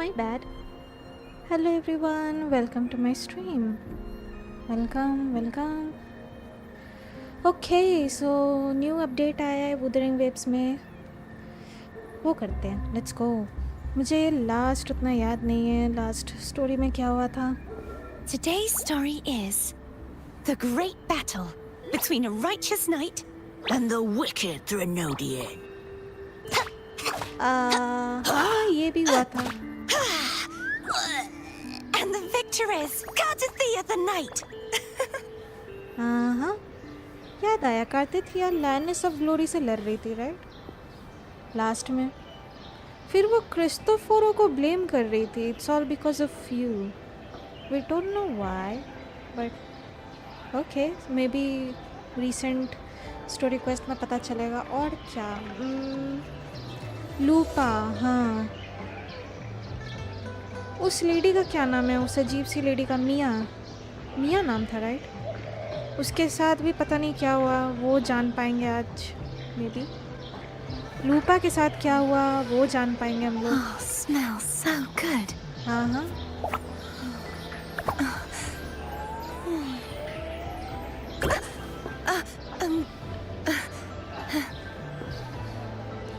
My bad. Hello everyone, welcome to my stream. Welcome. Okay, so new update आया है Wuthering Waves में. वो करते हैं. Let's go. मुझे लास्ट उतना याद नहीं है. लास्ट स्टोरी में क्या हुआ था? Today's story is the great battle between a righteous knight and the wicked Thrенodian. हाँ, ये भी हुआ था. And the victor is Cartithia the Knight. हाँ, याद आया. कार्तिथिया लैनिस ऑफ ग्लोरी से लड़ रही थी, राइट? लास्ट में. फिर वो क्रिस्टोफोरो को ब्लेम कर रही थी. It's all because of you. We don't know why, but okay, maybe recent story quest में पता चलेगा. और क्या? लूपा. हाँ, उस लेडी का क्या नाम है? उस अजीब सी लेडी का मिया नाम था, राइट? उसके साथ भी पता नहीं क्या हुआ. वो जान पाएंगे आज मे बी. लूपा के साथ क्या हुआ वो जान पाएंगे हम लोग. Oh, smells so good. हाँ.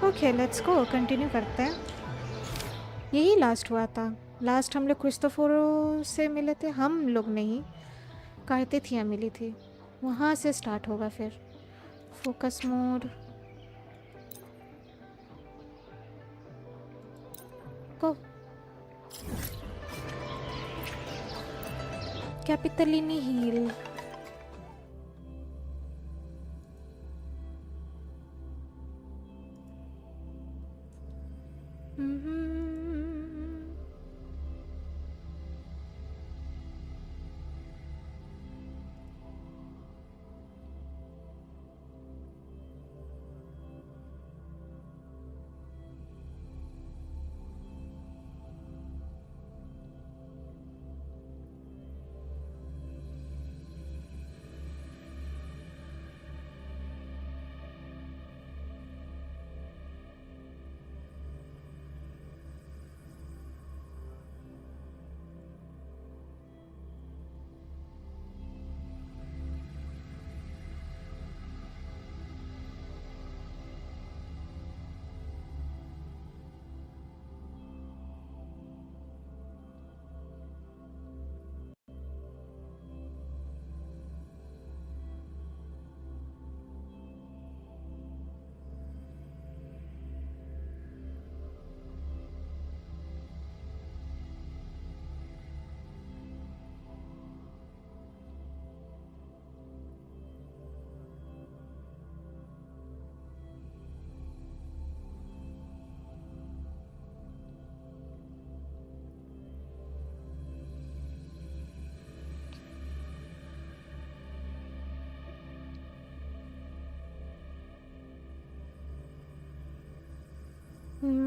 Okay, let's go. कंटिन्यू करते हैं. यही लास्ट हुआ था. लास्ट हम लोग क्रिस्टोफोरो से मिले थे. हम लोग नहीं, कार्तिथिया मिली थी. वहाँ से स्टार्ट होगा फिर. फोकस मोड को. कैपिटलिनी हील.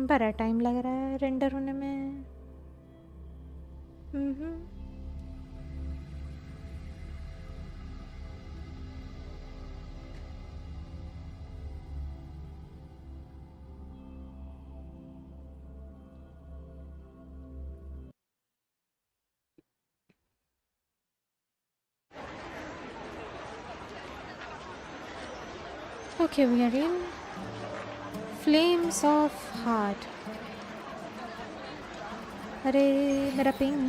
बड़ा टाइम लग रहा है रेंडर होने में. Okay, we are in Flames of Heart. अरे मेरा पिंग.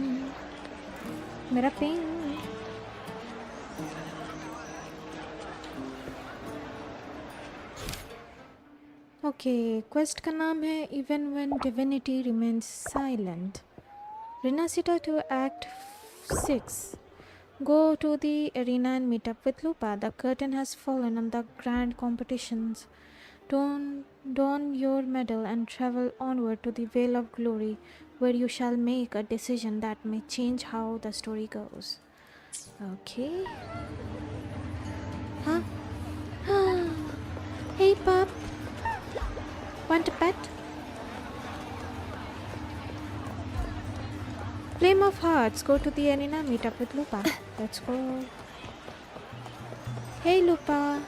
ओके, क्वेस्ट का नाम है Even When Divinity Remains Silent. Renacita to Act 6. Go to the arena and meet up with Lupa. The curtain has fallen on the grand competitions. Don your medal and travel onward to the Vale of Glory, where you shall make a decision that may change how the story goes. Okay. Huh? Hey, pup. Want a pet? Flame of Hearts. Go to the arena, meet up with Lupa. Let's go. Hey, Lupa.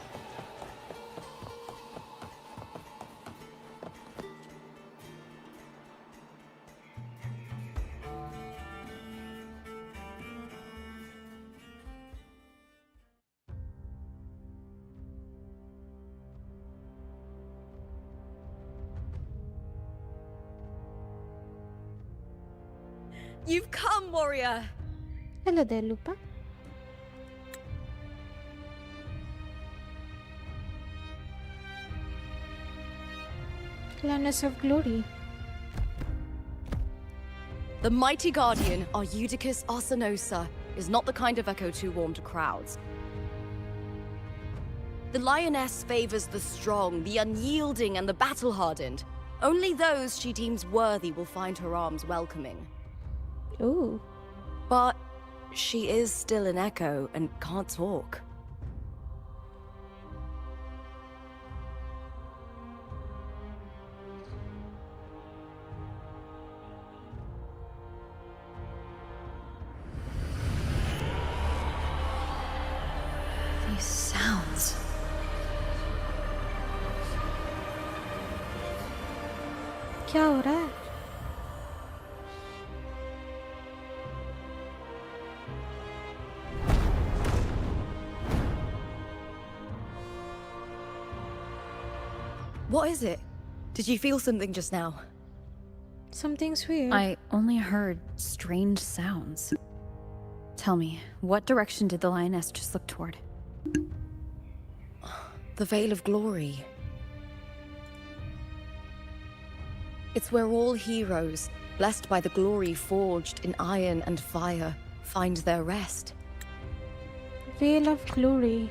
You've come, warrior! Hello there, Lupa. Lioness of Glory. The mighty guardian, our Eudicus Arsenosa, is not the kind of echo too warm to crowds. The lioness favors the strong, the unyielding, and the battle-hardened. Only those she deems worthy will find her arms welcoming. Ooh. But she is still an echo and can't talk. These sounds. क्या हो रहा है? What is it? Did you feel something just now? Something's weird. I only heard strange sounds. Tell me, what direction did the lioness just look toward? The Veil of Glory. It's where all heroes, blessed by the glory forged in iron and fire, find their rest. Veil of Glory.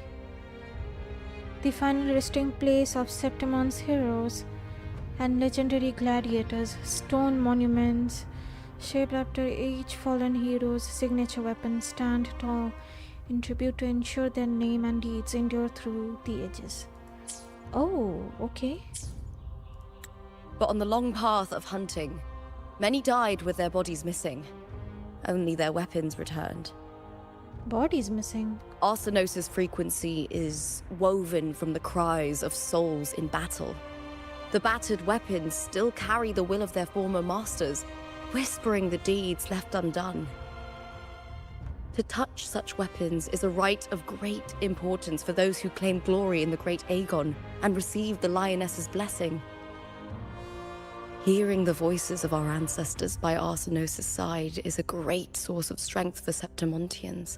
The final resting place of Septimon's heroes and legendary gladiators, stone monuments shaped after each fallen hero's signature weapon stand tall in tribute to ensure their name and deeds endure through the ages. Oh, okay. But on the long path of hunting, many died with their bodies missing. Only their weapons returned. Bodies missing. Arsenosa's frequency is woven from the cries of souls in battle. The battered weapons still carry the will of their former masters, whispering the deeds left undone. To touch such weapons is a rite of great importance for those who claim glory in the great Aegon and receive the lioness's blessing. Hearing the voices of our ancestors by Arsenosa's side is a great source of strength for Septimontians.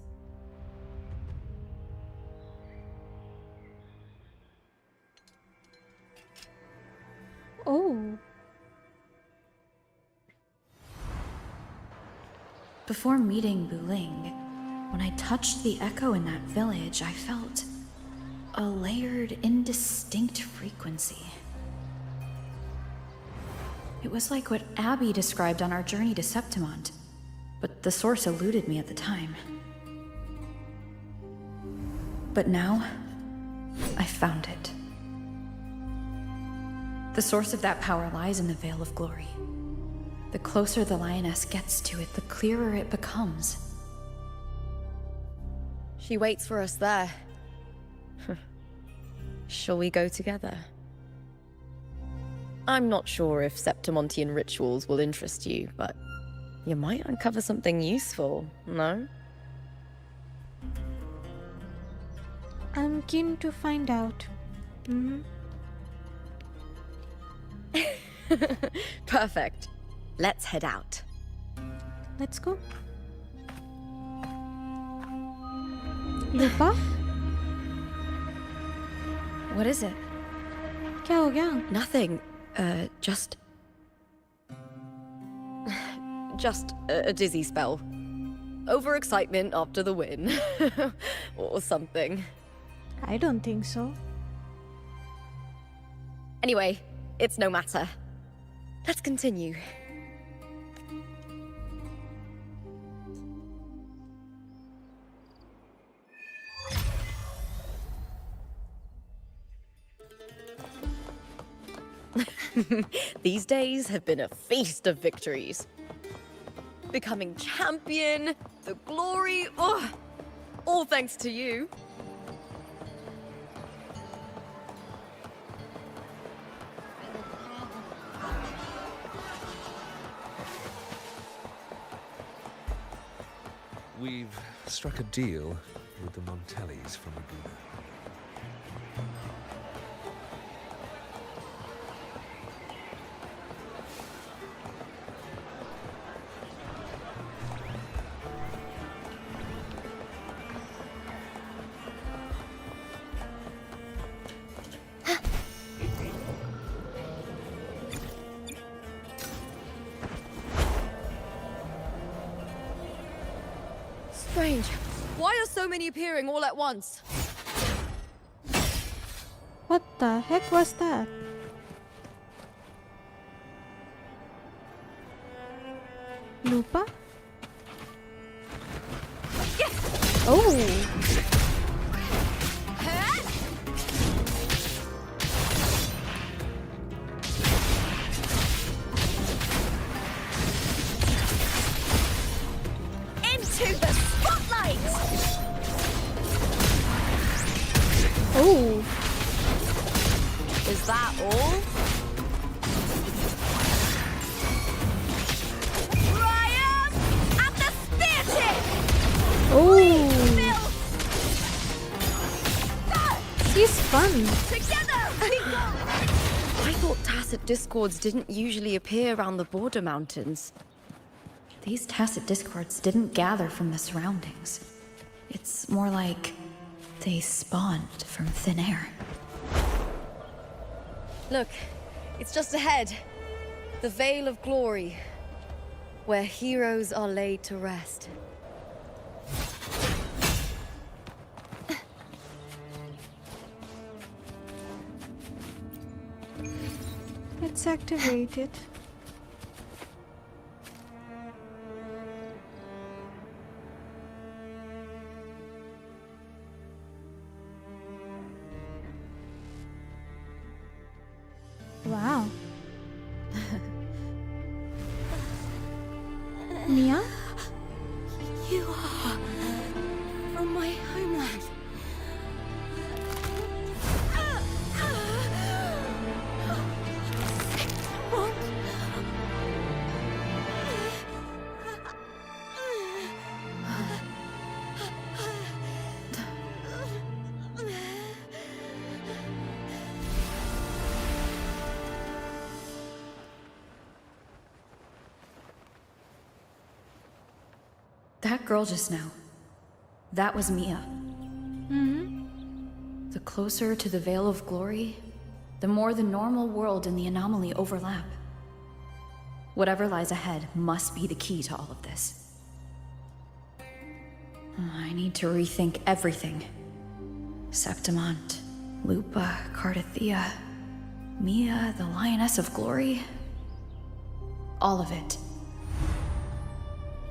Oh. Before meeting Buling, when I touched the echo in that village, I felt a layered, indistinct frequency. It was like what Abby described on our journey to Septimont, but the source eluded me at the time. But now, I found it. The source of that power lies in the Veil of Glory. The closer the lioness gets to it, the clearer it becomes. She waits for us there. Shall we go together? I'm not sure if Septimontian rituals will interest you, but you might uncover something useful, no? I'm keen to find out. Perfect. Let's head out. Let's go. Lupa? What is it? क्या हो गया? Nothing. Just a dizzy spell. Overexcitement after the win. Or something. I don't think so. Anyway, it's no matter. Let's continue. These days have been a feast of victories. Becoming champion, the glory, all thanks to you. We've struck a deal with the Montellis from Laguna. Why are so many appearing all at once? What the heck was that? Lupa? Oh! Into the spotlight! Oh! Is that all? Triumph at the spear tip! Oh! He's fun. Together we go! I thought tacit discords didn't usually appear around the border mountains. These tacit discords didn't gather from the surroundings. It's more like they spawned from thin air. Look, it's just ahead. The Veil of Glory, where heroes are laid to rest. Let's activate it. Wow. Mia? You are from my homeland. What? That girl just now, that was Mia. The closer to the Veil of Glory, the more the normal world and the anomaly overlap. Whatever lies ahead must be the key to all of this. I need to rethink everything. Septimont, Lupa, Cardathea, Mia, the Lioness of Glory. All of it.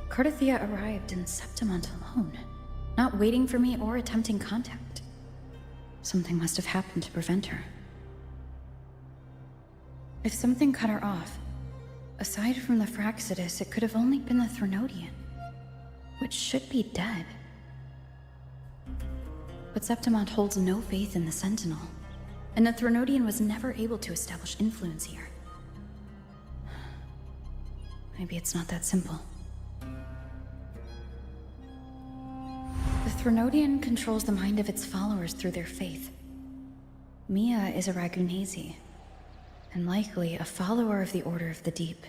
Cardathea arrived in Septimont alone, not waiting for me or attempting contact. Something must have happened to prevent her. If something cut her off, aside from the Fraxidus, it could have only been the Threnodian, which should be dead. But Septimont holds no faith in the Sentinel, and the Threnodian was never able to establish influence here. Maybe it's not that simple. The Threnodian controls the mind of its followers through their faith. Mia is a Ragunesi, and likely a follower of the Order of the Deep.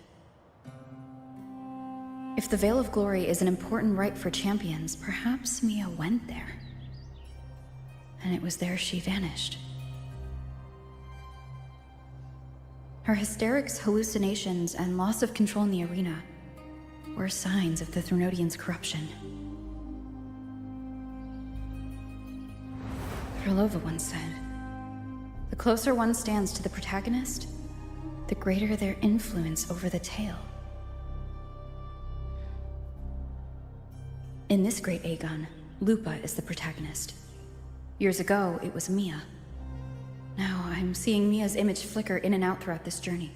If the Veil of Glory is an important rite for champions, perhaps Mia went there. And it was there she vanished. Her hysterics, hallucinations, and loss of control in the arena were signs of the Threnodian's corruption. Krylova once said, "The closer one stands to the protagonist, the greater their influence over the tale." In this great Aegon, Lupa is the protagonist. Years ago, it was Mia. Now I'm seeing Mia's image flicker in and out throughout this journey.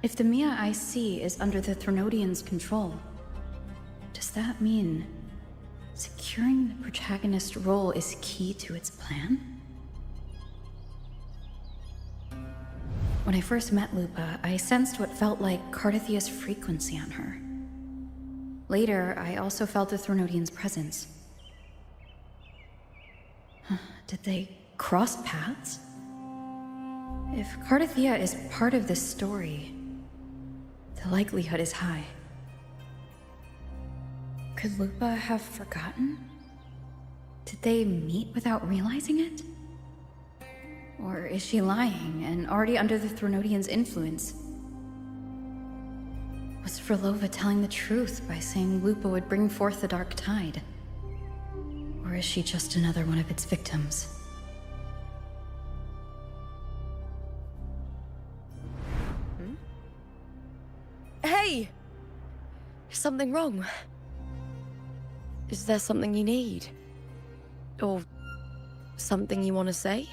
If the Mia I see is under the Threnodian's control, does that mean securing the protagonist role is key to its plan? When I first met Lupa, I sensed what felt like Cardathea's frequency on her. Later, I also felt the Threnodian's presence. Did they cross paths? If Cardathea is part of this story, the likelihood is high. Could Lupa have forgotten? Did they meet without realizing it? Or is she lying and already under the Threnodian's influence? Was Frolova telling the truth by saying Lupa would bring forth the dark tide? Or is she just another one of its victims? Hey! Is something wrong? Is there something you need? Or something you want to say?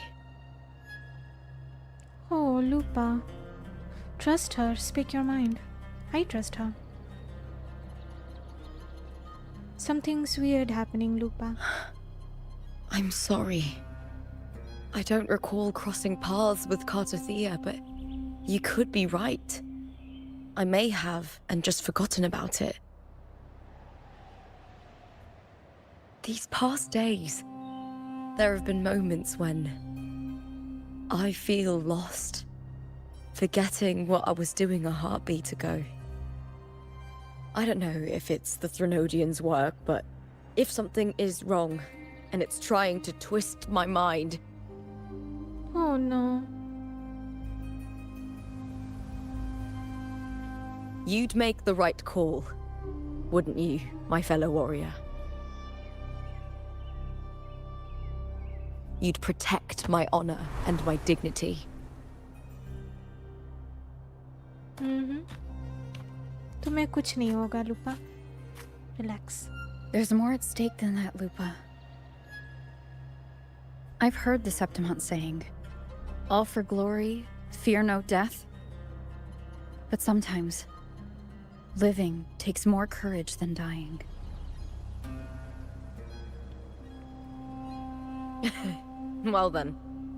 Oh, Lupa. Trust her. Speak your mind. I trust her. Something's weird happening, Lupa. I'm sorry. I don't recall crossing paths with Cartothea, but you could be right. I may have, and just forgotten about it. These past days, there have been moments when I feel lost, forgetting what I was doing a heartbeat ago. I don't know if it's the Threnodians' work, but if something is wrong, and it's trying to twist my mind... Oh no. You'd make the right call, wouldn't you, my fellow warrior? You'd protect my honor and my dignity. तुम्हें कुछ नहीं होगा, Lupa. Relax. There's more at stake than that, Lupa. I've heard the Septimont saying, all for glory, fear no death. But sometimes, living takes more courage than dying. Well then,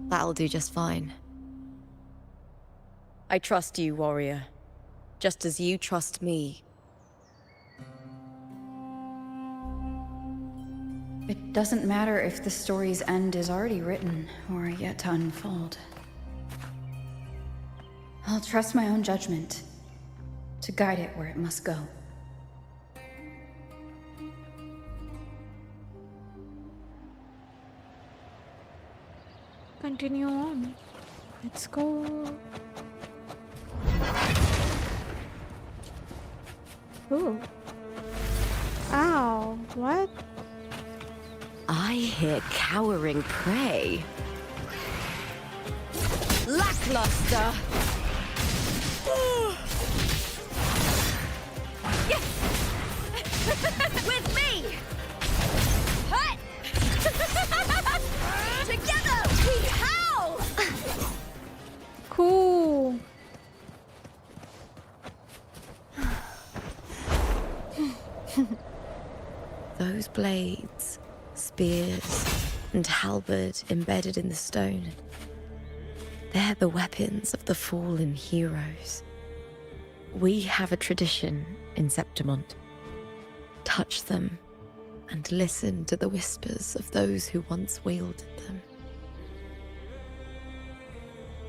that'll do just fine. I trust you, warrior. Just as you trust me. It doesn't matter if the story's end is already written or yet to unfold. I'll trust my own judgment to guide it where it must go. Continue on. Let's go. Ooh. Ow. What? I hear cowering prey. Lackluster! With me! Hut! Together we howl! Cool. Those blades, spears, and halberd embedded in the stone. They're the weapons of the fallen heroes. We have a tradition in Septimont. Touch them and listen to the whispers of those who once wielded them.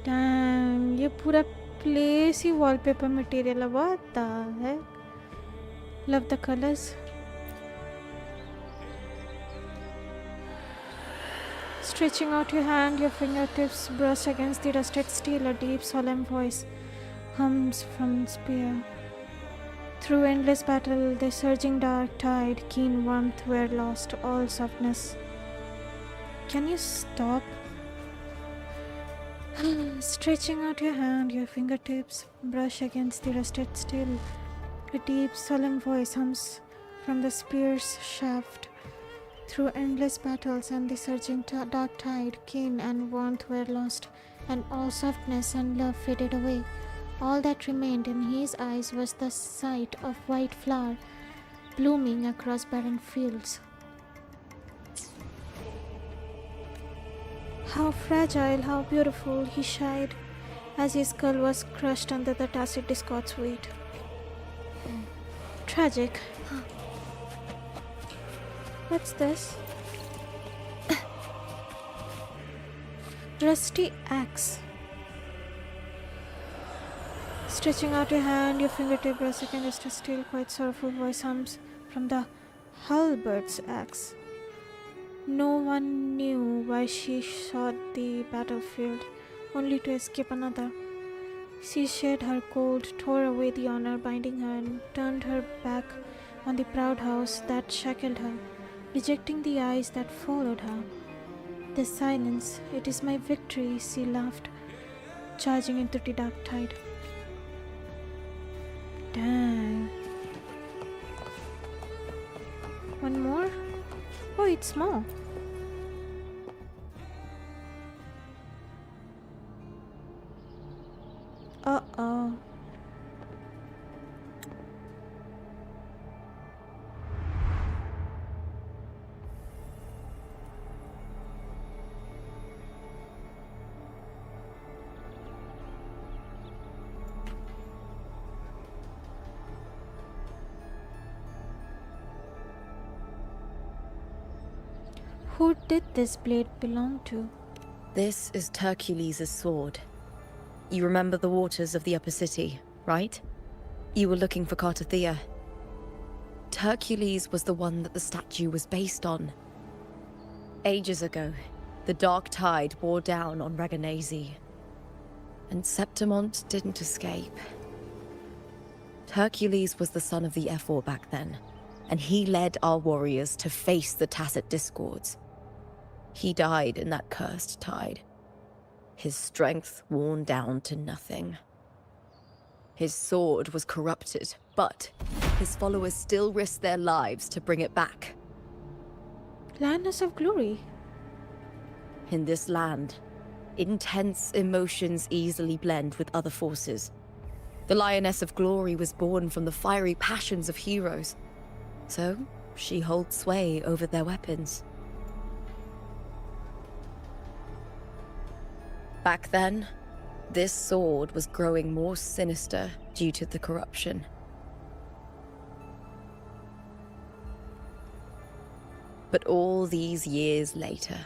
Damn, ये पूरा place ही wallpaper material है. What the heck? Love the colors. Stretching out your hand, your fingertips brush against the rusted steel. A deep, solemn voice hums from the spear. Through endless battle, the surging dark tide, keen warmth were lost, all softness. Can you stop? Stretching out your hand, your fingertips brush against the rusted steel. A deep, solemn voice hums from the spear's shaft. Through endless battles and the surging dark tide, keen and warmth were lost, and all softness and love faded away. All that remained in his eyes was the sight of white flower blooming across barren fields. How fragile, how beautiful, he sighed as his skull was crushed under the tacit discord's weight. Tragic. What's this? Rusty axe. Stretching out your hand, your fingertip brush against a still, quite sorrowful voice hums from the halberd's axe. No one knew why she sought the battlefield, only to escape another. She shed her cold, tore away the honor binding her, and turned her back on the proud house that shackled her, rejecting the eyes that followed her. The silence, it is my victory, she laughed, charging into the dark tide. Dang. One more? Oh, it's more. Uh-oh. Who did this blade belong to? This is Hercules' sword. You remember the waters of the upper city, right? You were looking for Cartothea. Hercules was the one that the statue was based on. Ages ago, the dark tide bore down on Reganese, and Septimont didn't escape. Hercules was the son of the Ephor back then, and he led our warriors to face the Tacit Discords. He died in that cursed tide, his strength worn down to nothing. His sword was corrupted, but his followers still risked their lives to bring it back. Lioness of Glory. In this land, intense emotions easily blend with other forces. The Lioness of Glory was born from the fiery passions of heroes, so she holds sway over their weapons. Back then, this sword was growing more sinister due to the corruption. But all these years later,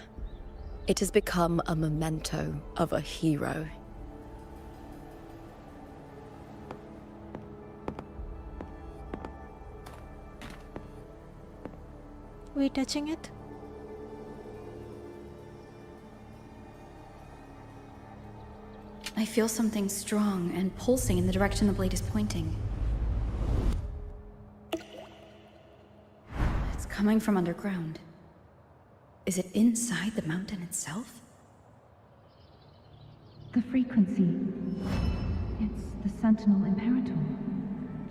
it has become a memento of a hero. Were you touching it? I feel something strong and pulsing in the direction the blade is pointing. It's coming from underground. Is it inside the mountain itself? The frequency. It's the Sentinel Imperator.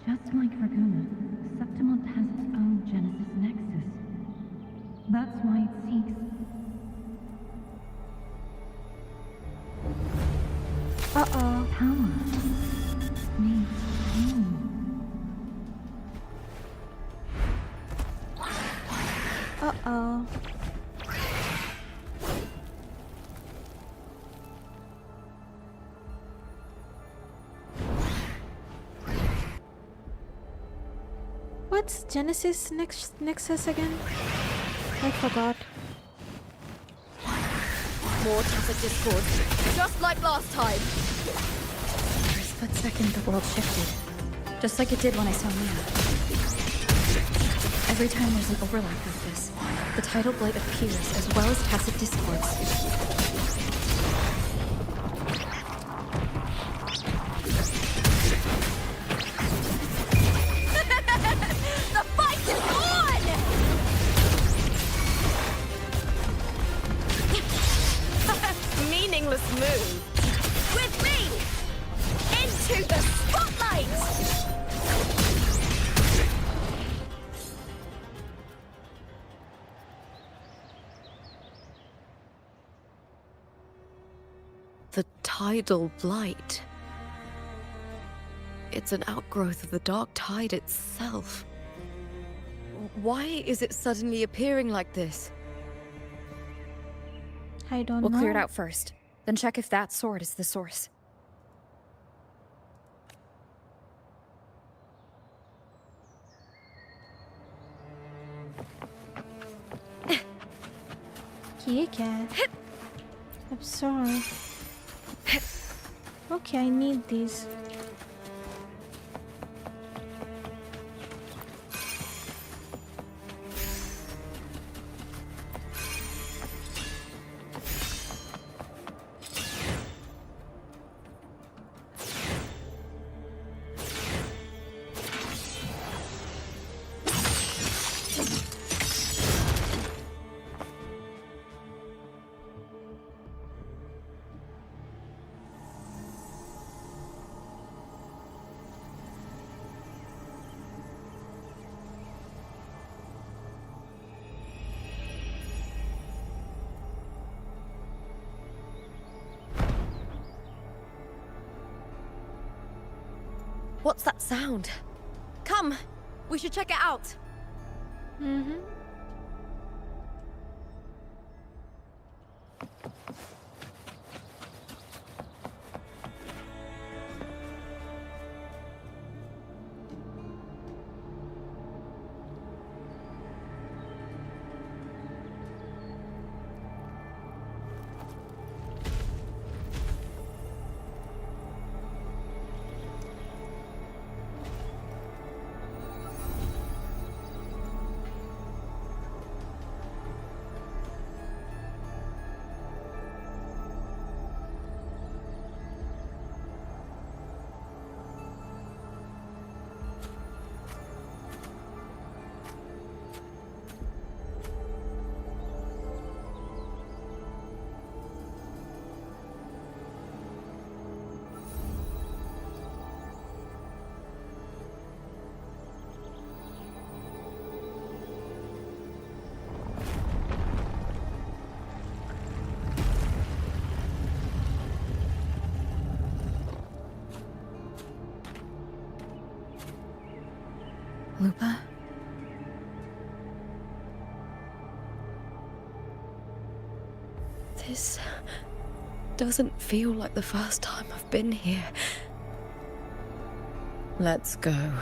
Just like Raguna, Septimont has its own Genesis Nexus. That's why it seeks... Uh-oh. power. Needs pain. Uh-oh. What's Genesis Nexus again? I forgot. More Tacit Discords, just like last time. For a split second, the world shifted. Just like it did when I saw Mia. Every time there's an overlap like this, the tidal blight appears as well as Tacit Discords. Meaningless move. With me! Into the spotlight! The tidal blight. It's an outgrowth of the dark tide itself. Why is it suddenly appearing like this? I don't We'll know. clear it out first, then check if that sword is the source. Kitty cat. I'm sorry. Okay, I need these. What's that sound? Come! We should check it out! Mm-hmm. Lupa? This doesn't feel like the first time I've been here. Let's go.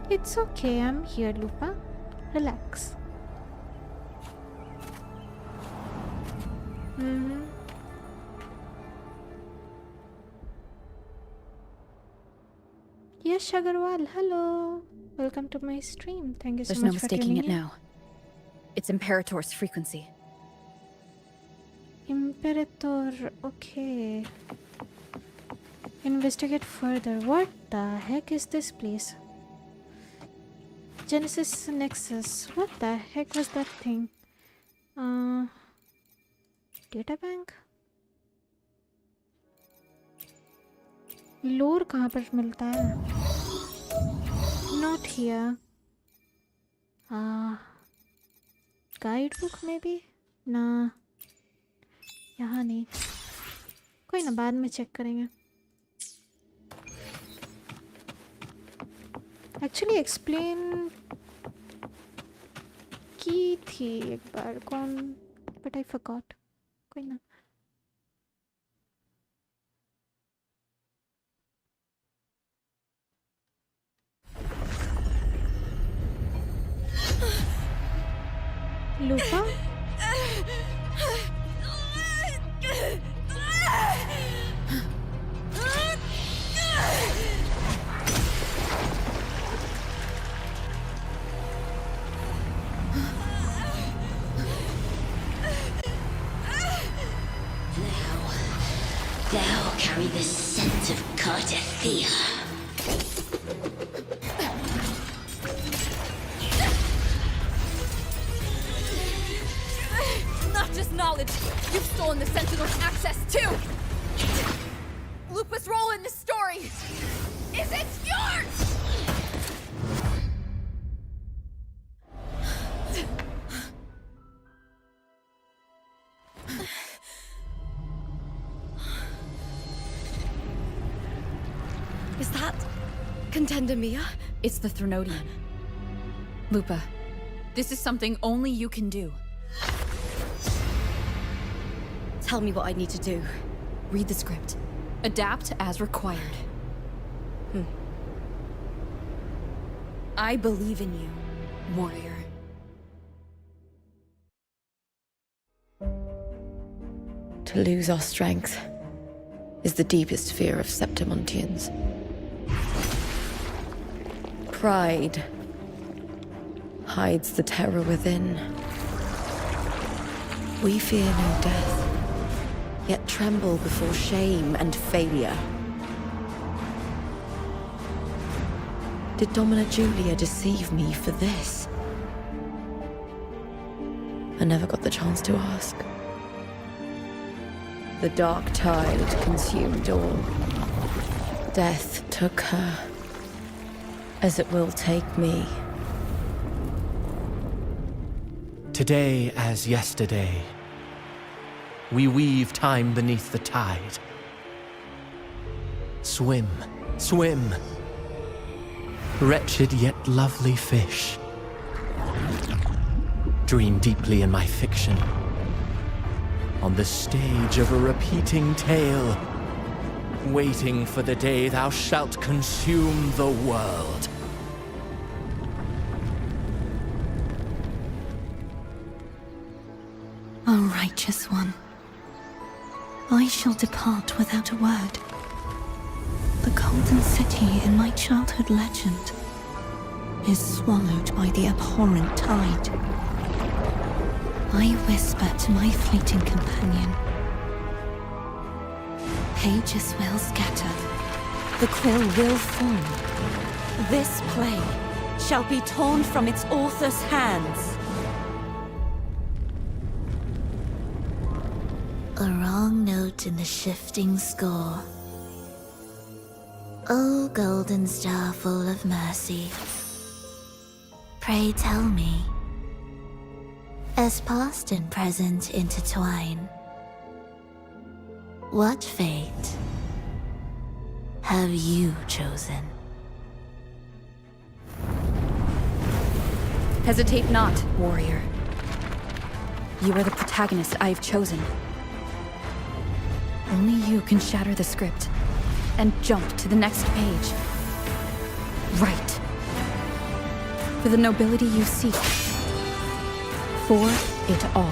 It's okay, I'm here, Lupa. Relax. Mm-hmm. Yes, Agarwal, hello. Welcome to my stream. Thank you so There's much no for mistaking tuning it in. now. It's Imperator's frequency. Imperator, okay. Investigate further. What the heck is this place? Genesis Nexus. What the heck was that thing? Data bank? लोर कहाँ पर मिलता है? Not here. Guidebook maybe? ना यहाँ नहीं. कोई ना बाद में चेक करेंगे. Actually explain की थी एक बार कौन, but I forgot. कोई ना. Lupa? Thou carry the scent of Cardathea. Not just knowledge, you've stolen the Sentinel's access too! Lupa's role in this story is it's yours! Is that Contender Mia? It's the Threnodian. Lupa, this is something only you can do. Tell me what I need to do. Read the script. Adapt as required. I believe in you, warrior. To lose our strength is the deepest fear of Septimontians. Pride hides the terror within. We fear no death, yet tremble before shame and failure. Did Domina Julia deceive me for this? I never got the chance to ask. The dark tide consumed all. Death took her, as it will take me. Today as yesterday. We weave time beneath the tide. Swim, swim. Wretched yet lovely fish. Dream deeply in my fiction. On the stage of a repeating tale. Waiting for the day thou shalt consume the world. O righteous one, I shall depart without a word. The golden city in my childhood legend is swallowed by the abhorrent tide. I whisper to my fleeting companion. Pages will scatter, the quill will form. This play shall be torn from its author's hands. A wrong note in the shifting score. O golden star full of mercy, pray tell me, as past and present intertwine, what fate have you chosen? Hesitate not, warrior. You are the protagonist I have chosen. Only you can shatter the script and jump to the next page. Right. For the nobility you seek. For it all.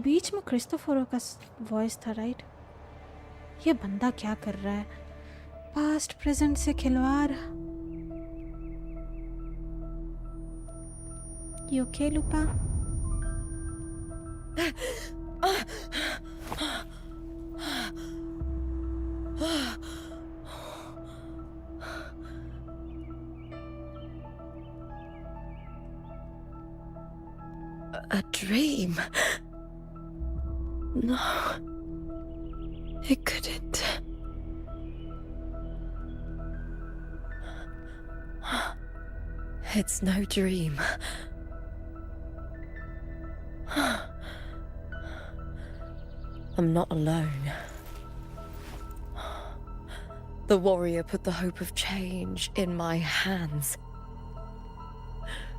बीच में क्रिस्टोफरो का voice था, right? ये बंदा क्या कर रहा है? Past present से खिलवाड़. You okay, Lupa? A dream? No. It couldn't. It's no dream. I'm not alone. The warrior put the hope of change in my hands.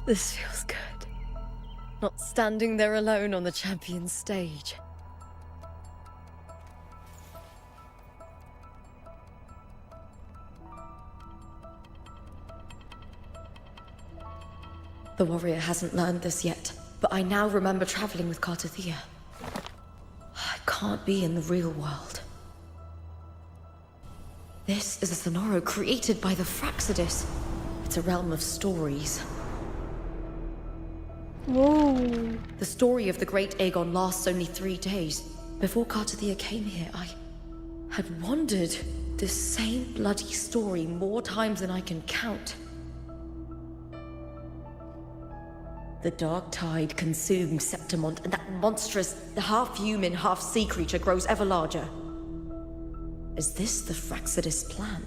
This feels good. Not standing there alone on the champion's stage. The warrior hasn't learned this yet, but I now remember traveling with Cartathea. I can't be in the real world. This is a Sonoro created by the Fraxidus. It's a realm of stories. Whoa. The story of the Great Aegon lasts only 3 days. Before Cartathea came here, I had wandered this same bloody story more times than I can count. The dark tide consumed Septimont, and that monstrous, half-human, half-sea creature grows ever larger. Is this the Fraxidus plan?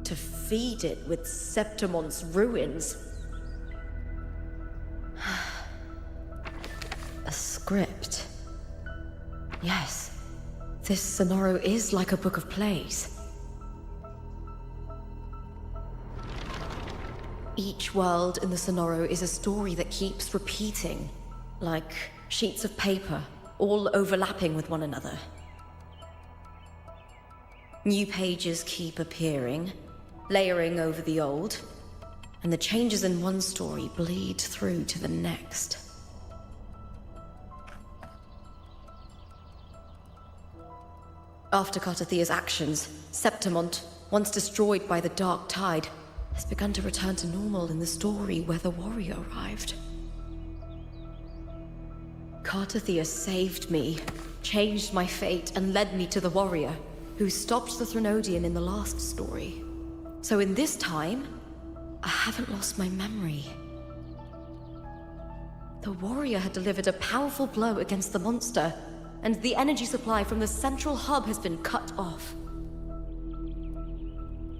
To feed it with Septimont's ruins? A script. Yes, this Sonoro is like a book of plays. Each world in the Sonoro is a story that keeps repeating, like sheets of paper, all overlapping with one another. New pages keep appearing, layering over the old, and the changes in one story bleed through to the next. After Cartathea's actions, Septimont, once destroyed by the dark tide, has begun to return to normal in the story where the warrior arrived. Cartathea saved me, changed my fate, and led me to the warrior, who stopped the Threnodian in the last story. So in this time, I haven't lost my memory. The warrior had delivered a powerful blow against the monster, and the energy supply from the central hub has been cut off.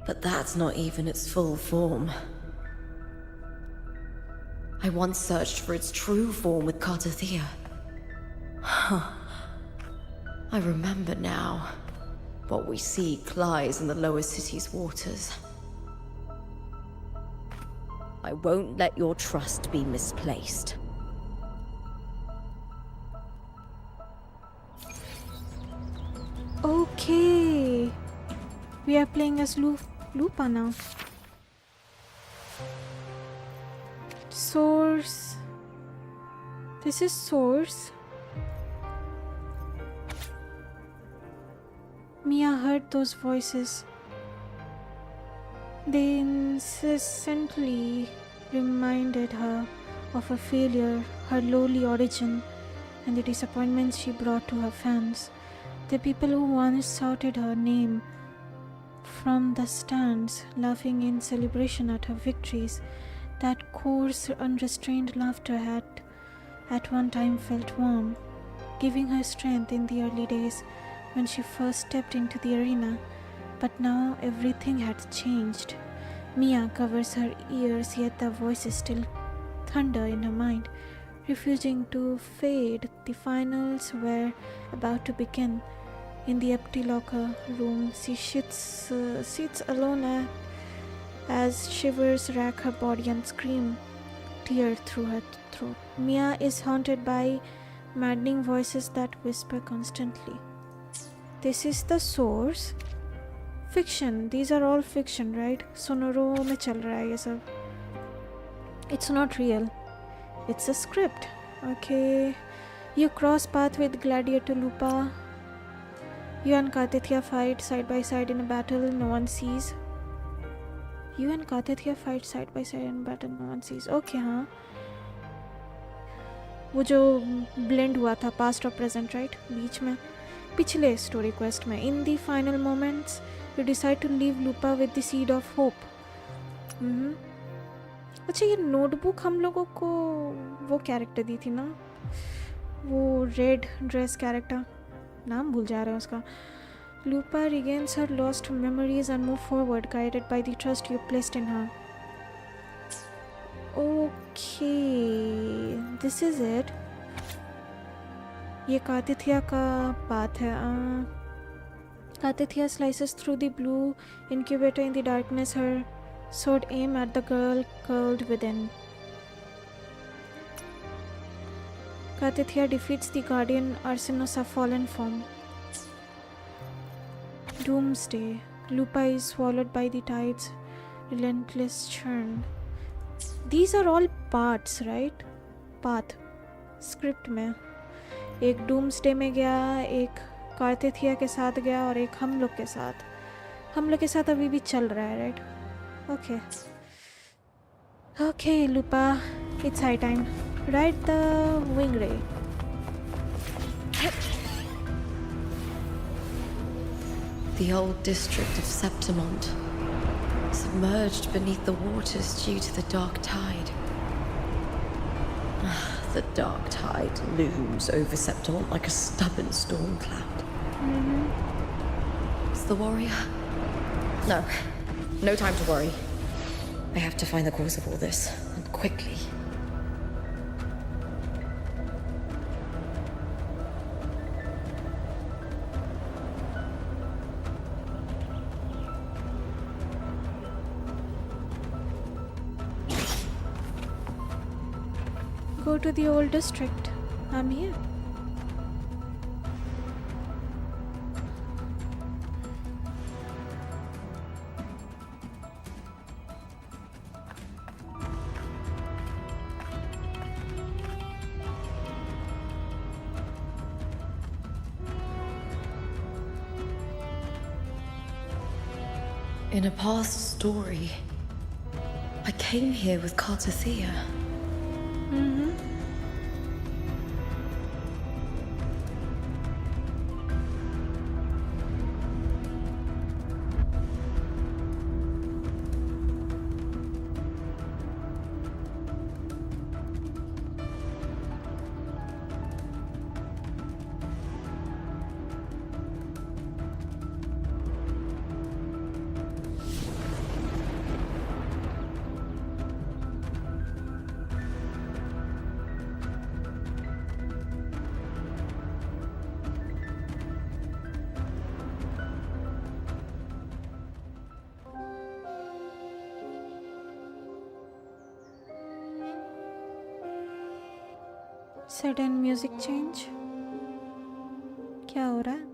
But that's not even its full form. I once searched for its true form with Cartothea. Huh. I remember now. What we seek lies in the lower city's waters. I won't let your trust be misplaced. Okay. We are playing as Lupa now. Source. This is Source. Mia heard those voices. They incessantly reminded her of her failure, her lowly origin, and the disappointments she brought to her fans. The people who once shouted her name from the stands, laughing in celebration at her victories. That coarse, unrestrained laughter had at one time felt warm, giving her strength in the early days when she first stepped into the arena. But now everything had changed. Mia covers her ears, yet the voices still thunder in her mind, refusing to fade. The finals were about to begin. In the empty locker room, she sits alone as shivers rack her body and scream tear through her throat. Mia is haunted by maddening voices that whisper constantly. This is the source. Fiction. These are all fiction, right? Sonoro में चल रहा है ये सब. It's not real. It's a script. Okay. You cross path with Gladiator Lupa. You and Kartithia fight side by side in a battle no one sees. You and Kartithia fight side by side in a battle no one sees. Okay, हाँ. वो जो blend हुआ था past और present, right? बीच में. पिछले story quest में. In the final moments, you decide to leave Lupa with the seed of hope. अच्छा ये notebook हम लोगों को वो character दी थी ना? वो red dress character. नाम भूल जा रहा है उसका. Lupa regains her lost memories and move forward, guided by the trust you placed in her. Okay, this is it. ये Kartithia का path है. Kartithia slices through the blue incubator in the darkness, her sword aim at the girl curled within. Kartithia defeats the guardian Arsenos of fallen form. Doomsday. Lupa is swallowed by the tide's relentless churn. These are all parts, right? Path. Script में. एक Doomsday में गया, एक Kartithia के साथ गया और एक हम लोग के साथ. हम लोग के साथ अभी भी चल रहा है, right? Okay. Okay, Lupa. It's high time. Ride the wing ray. The old district of Septimont, submerged beneath the waters due to the dark tide. The dark tide looms over Septimont like a stubborn storm cloud. Is the warrior? No. No time to worry. I have to find the cause of all this, and quickly. Go to the old district. I'm here. In a past story, I came here with Cartothea. Sudden music change, क्या हो रहा है?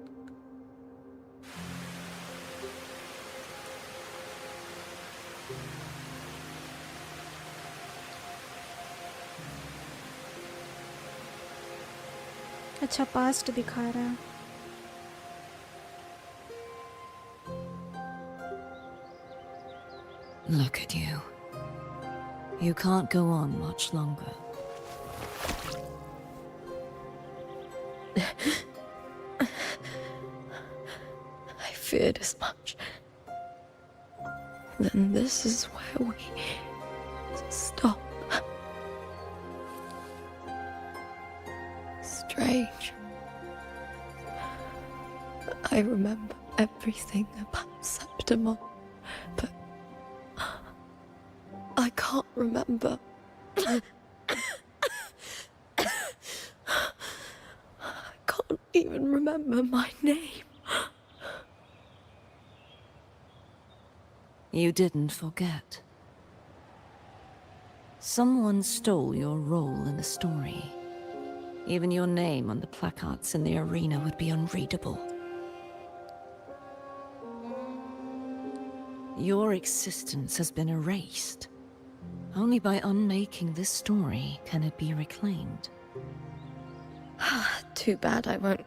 अच्छा past दिखा रहा है। Look at you. You can't go on much longer. I feared as much. Then this is where we stop. Strange. I remember everything about Septimon, but I can't remember. I can't even remember my name. You didn't forget. Someone stole your role in the story. Even your name on the placards in the arena would be unreadable. Your existence has been erased. Only by unmaking this story can it be reclaimed. Too bad I won't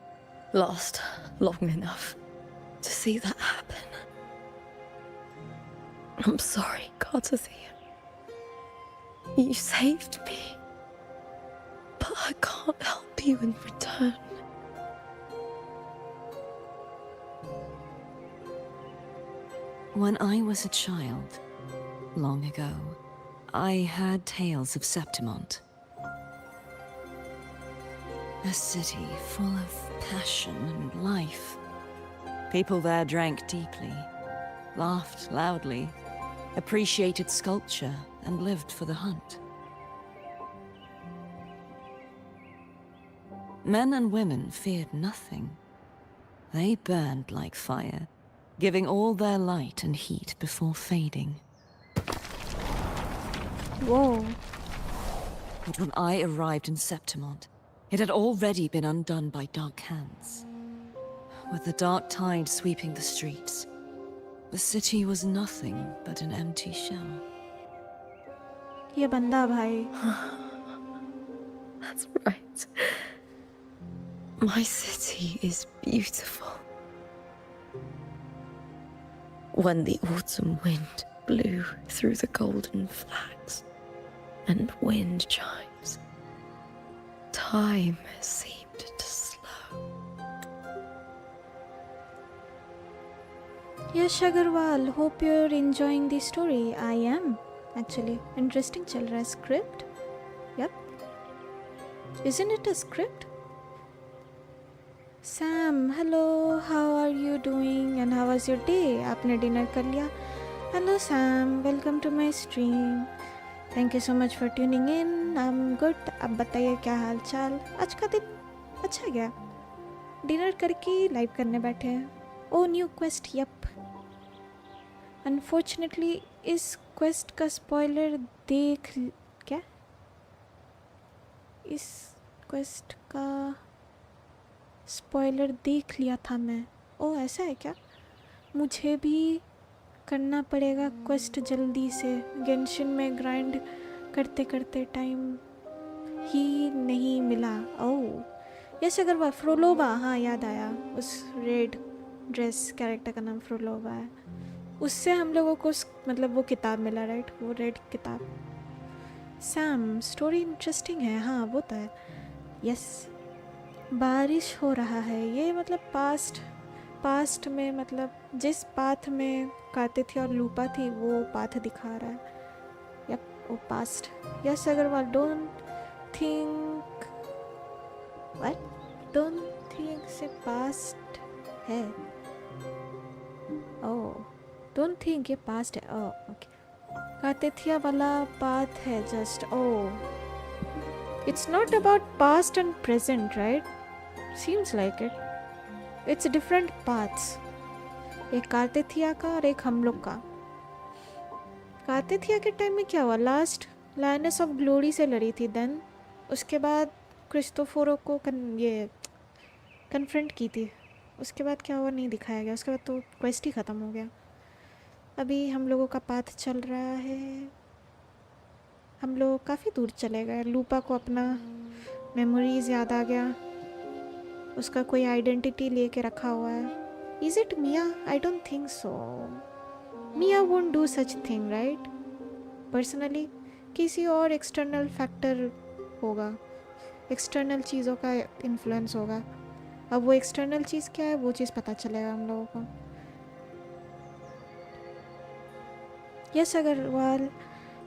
last long enough to see that happen. I'm sorry, Cartathea. You saved me. But I can't help you in return. When I was a child, long ago, I had tales of Septimont. A city full of passion and life. People there drank deeply, laughed loudly, appreciated sculpture, and lived for the hunt. Men and women feared nothing. They burned like fire, giving all their light and heat before fading. Whoa. But when I arrived in Septimont, it had already been undone by dark hands. With the dark tide sweeping the streets, the city was nothing but an empty shell. ये बंदा भाई। That's right. My city is beautiful. When the autumn wind blew through the golden flags and wind chimes, time seemed to slow. Yash Agarwal, hope you're enjoying the story. I am actually. Interesting चल रहा है script. Yep. Isn't it a script? Sam, hello. How are you doing? And how was your day? आपने dinner कर लिया? Hello Sam, welcome to my stream. Thank you so much for tuning in. I'm good. अब बताइए क्या हाल चाल? आज का दिन अच्छा गया. डिनर करके लाइव करने बैठे हैं. Oh, new quest. Yep. Unfortunately, इस क्वेस्ट का स्पॉइलर क्या? इस क्वेस्ट का स्पॉइलर देख लिया था मैं. ओ ऐसा है क्या? मुझे भी करना पड़ेगा क्वेस्ट जल्दी से. गेंशिन में ग्राइंड करते करते टाइम ही नहीं मिला. ओह यस अग्रवाल, फ्रोलोबा. हाँ याद आया, उस रेड ड्रेस कैरेक्टर का नाम फ्रोलोबा है. उससे हम लोगों को मतलब वो किताब मिला, राइट? वो रेड किताब. सैम, स्टोरी इंटरेस्टिंग है. हाँ वो तो है. यस. बारिश हो रहा है. ये मतलब पास्ट में, मतलब जिस पाथ में कार्तिथी और लूपा थी वो पाथ दिखा रहा है. यप, वो past. Yes Agarwal, don't think से पास्ट है. ओह, डोंट थिंक ये पास्ट है. Oh okay. कार्तिथिया वाला पाथ है just. Oh, it's not about past and present, right? Seems like it. It's different paths. एक कार्तिथिया का और एक हम लोग का. कार्तिथिया के टाइम में क्या हुआ? लास्ट लायनेस ऑफ ग्लोरी से लड़ी थी. देन उसके बाद क्रिस्टोफोरो को ये कन्फ्रंट की थी, उसके बाद क्या हुआ नहीं दिखाया गया, उसके बाद तो क्वेस्ट ही ख़त्म हो गया। अभी हम लोगों का पाथ चल रहा है, हम लोग काफ़ी दूर चले गए। लूपा को अपना मेमोरीज याद आ गया, उसका कोई आइडेंटिटी लेके रखा हुआ है। Is it Mia? I don't think so. Mia won't do such thing right? Personally किसी और एक्सटर्नल फैक्टर होगा, एक्सटर्नल चीज़ों का इन्फ्लुएंस होगा। अब वो एक्सटर्नल चीज़ क्या है वो चीज़ पता चलेगा हम लोगों को। Yes Agarwal,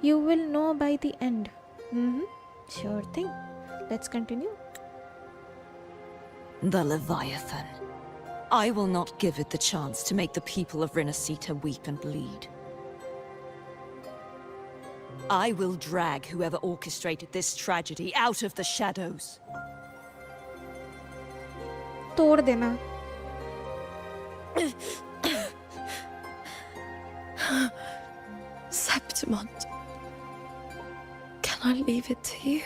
you will know by the end. Sure thing. Let's continue. The Leviathan. I will not give it the chance to make the people of Renacita weep and bleed. I will drag whoever orchestrated this tragedy out of the shadows. तोड़ देना। Septimont. Can I leave it to you?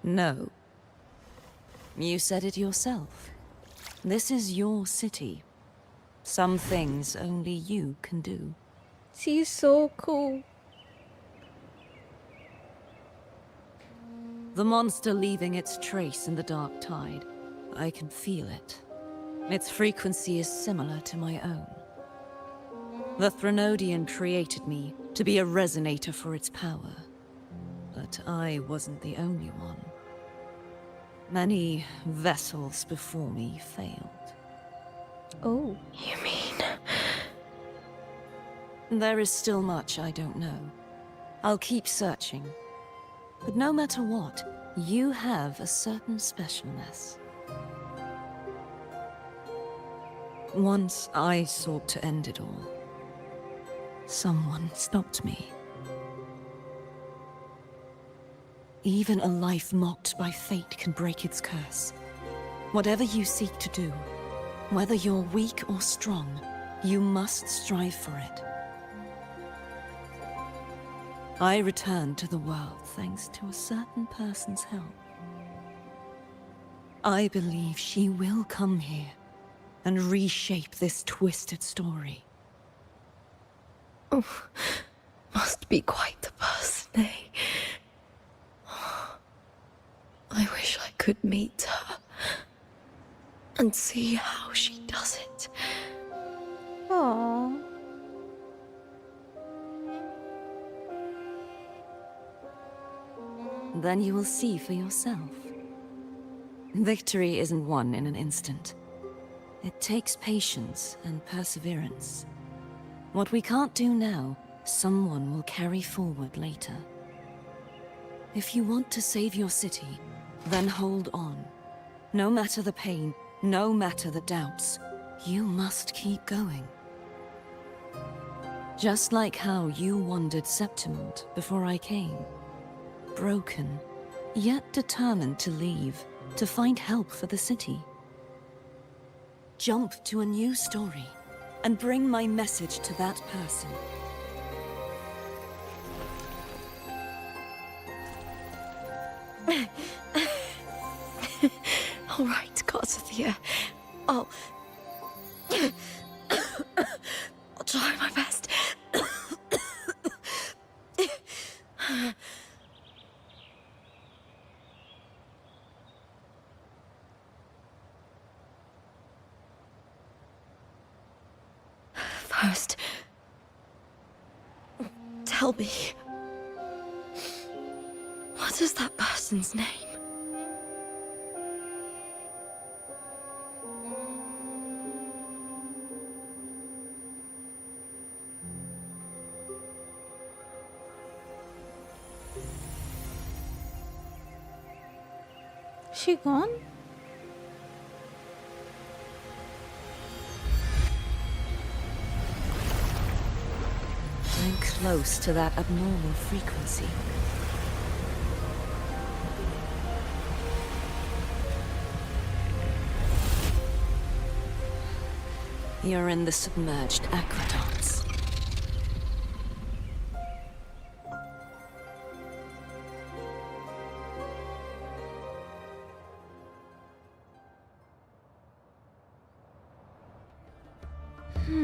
No. You said it yourself. This is your city. Some things only you can do. She's so cool. The monster leaving its trace in the dark tide. I can feel it. Its frequency is similar to my own. The Threnodian created me to be a resonator for its power. But I wasn't the only one. Many vessels before me failed. Oh. You mean? There is still much I don't know. I'll keep searching. But no matter what, you have a certain specialness. Once I sought to end it all. Someone stopped me. Even a life mocked by fate can break its curse. Whatever you seek to do, whether you're weak or strong, you must strive for it. I returned to the world thanks to a certain person's help. I believe she will come here and reshape this twisted story. Oh, must be quite the person, eh? I wish I could meet her and see how she does it. Aww. Then you will see for yourself. Victory isn't won in an instant. It takes patience and perseverance. What we can't do now, someone will carry forward later. If you want to save your city, then hold on. No matter the pain, no matter the doubts, you must keep going. Just like how you wandered Septimont before I came. Broken, yet determined to leave, to find help for the city. Jump to a new story, and bring my message to that person. All right, gods of the air. I'll try my best. First, tell me, what is that person's name? She gone? I'm close to that abnormal frequency. You're in the submerged aqueducts. Now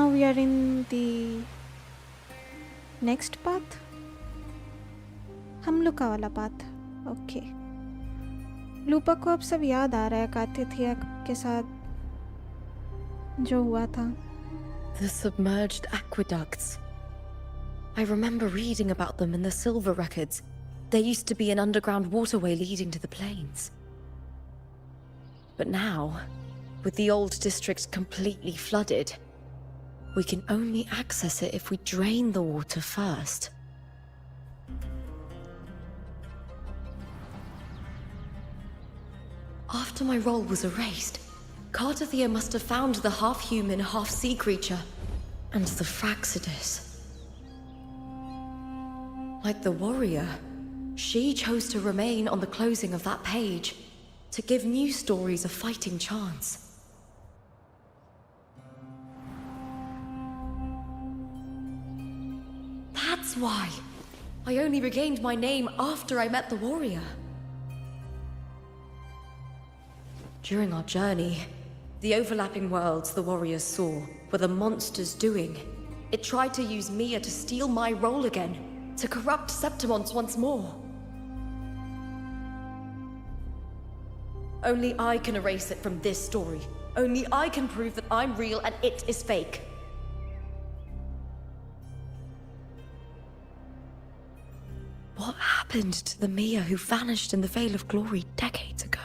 we are in the next path. हम लोग का वाला path. Okay. लूपा को अब सब याद आ रहा है कातिथिया के साथ जो हुआ था. The submerged aqueducts. I remember reading about them in the silver records. There used to be an underground waterway leading to the plains. But now, with the old district completely flooded, we can only access it if we drain the water first. After my role was erased, Cartathea must have found the half-human, half-sea creature, and the Fraxidus. Like the warrior, she chose to remain on the closing of that page, to give new stories a fighting chance. That's why I only regained my name after I met the warrior. During our journey, the overlapping worlds the warriors saw were the monsters doing. It tried to use Mia to steal my role again, to corrupt Septimons once more. Only I can erase it from this story. Only I can prove that I'm real and it is fake. What happened to the Mia who vanished in the Veil of Glory decades ago?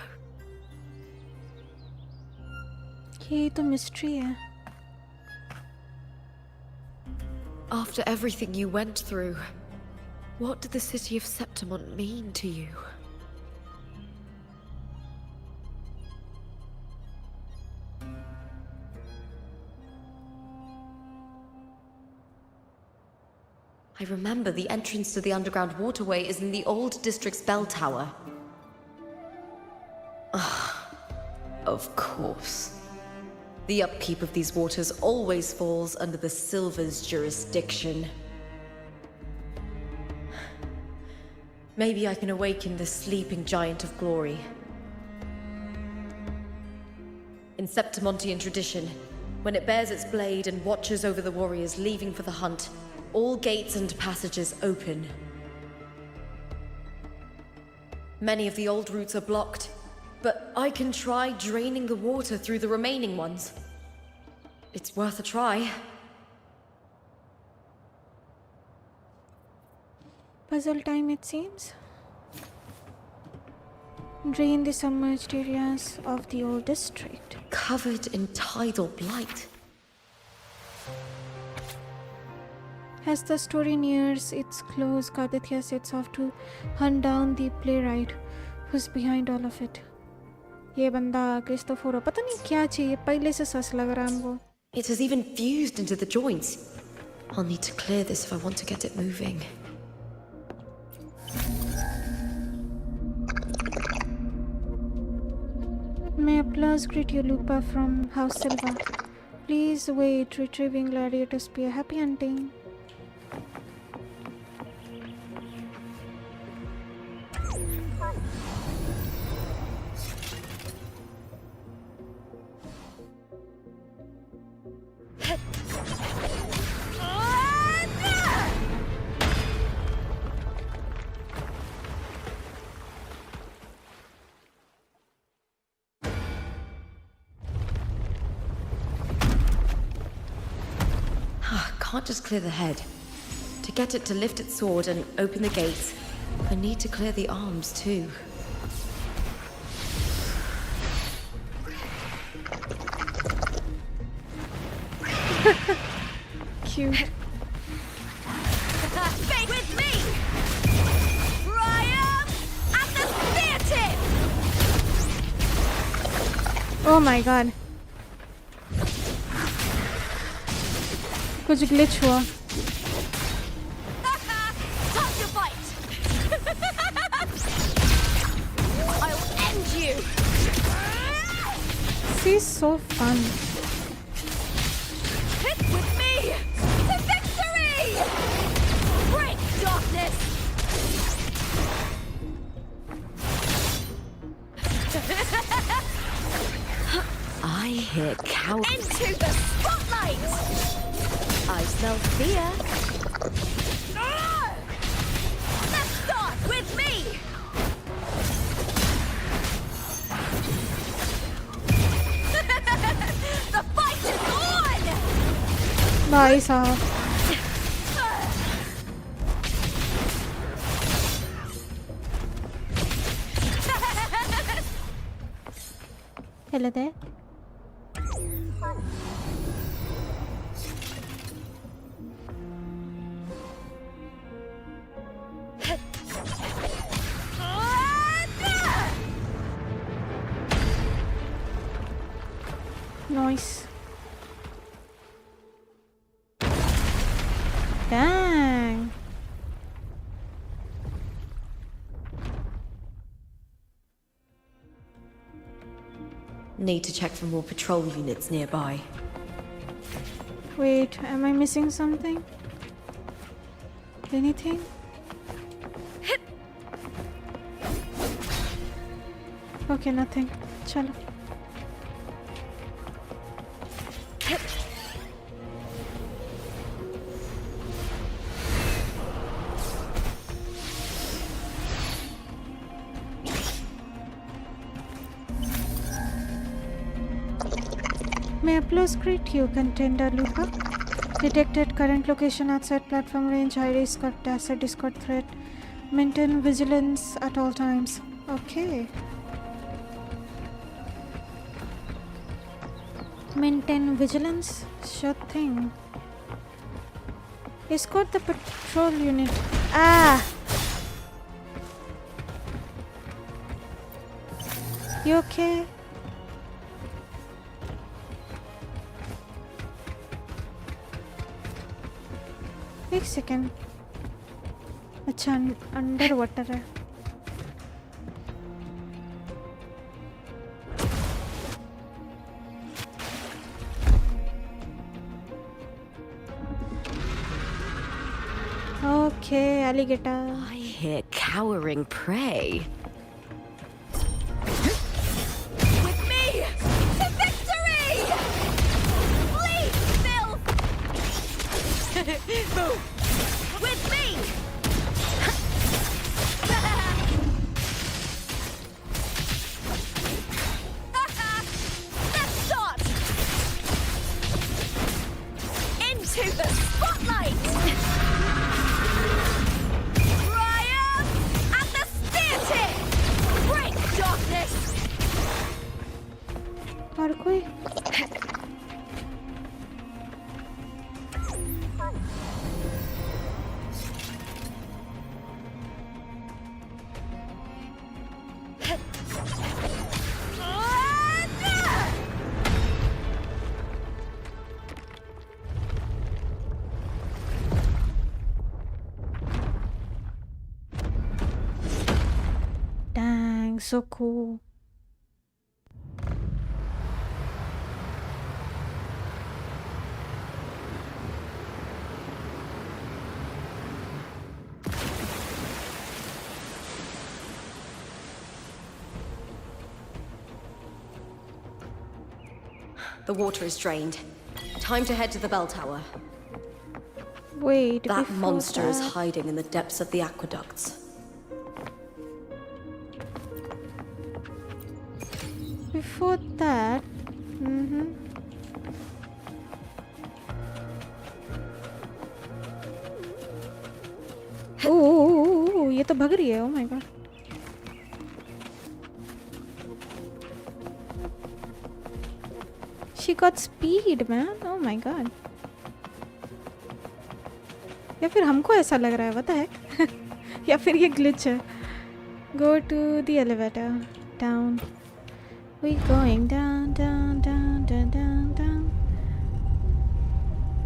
ये तो mystery है. After everything you went through, what did the city of Septimon mean to you? I remember the entrance to the underground waterway is in the old district's bell tower. Of course. The upkeep of these waters always falls under the Silver's jurisdiction. Maybe I can awaken the sleeping giant of glory. In Septimontian tradition, when it bears its blade and watches over the warriors leaving for the hunt, all gates and passages open. Many of the old routes are blocked, but I can try draining the water through the remaining ones. It's worth a try. Puzzle time, it seems. Drain the submerged areas of the old district. Covered in tidal blight. As the story nears its close, Cartathea sets off to hunt down the playwright who's behind all of it. ये बंदा क्रिस्टोफोरो पता नहीं क्या चाहिए पहले से सस लग रहा है हमको. It has even fused into the joints. I'll need to clear this if I want to get it moving. May applause greet you, Lupa from House Silva. Please wait, retrieving Gladiator Spear. Happy hunting. Can't just clear the head. To get it to lift its sword and open the gates, I need to clear the arms too. Cute. Fate with me! Triumph at the spear tip! Oh my god. कुछ glitch हुआ. Time to fight! I'll end you! She's so fun. Hit with me! To victory! smell fear. Let's start with me! The fight is on! भाई साहब hello there. Nice. Dang. Need to check for more patrol units nearby. Wait, am I missing something? Anything? Okay, nothing. Chalo. May applause greet you, contender Luca. Detected current location outside platform range, high risk of asset discord threat. Maintain vigilance at all times. Okay. Maintain vigilance? Sure thing. Escort the patrol unit. Ah! You okay? एक second अच्छा under water है Okay, alligator. I hear cowering prey. With me to victory! Please, Phil! Move! With me! Let's start! Into the spotlight! Triumph at the spear tip! Break darkness! और कोई Dang, so cool. The water is drained. Time to head to the bell tower. Wait, That before monster is that- hiding in the depths of the aqueducts. Before that, ओह ये तो भग रही है. Oh my god. She got speed, man. Oh my god. या फिर हमको ऐसा लग रहा है, what the heck? या फिर ये glitch है. Go to the elevator. Down. We're going down, down, down, down, down, down.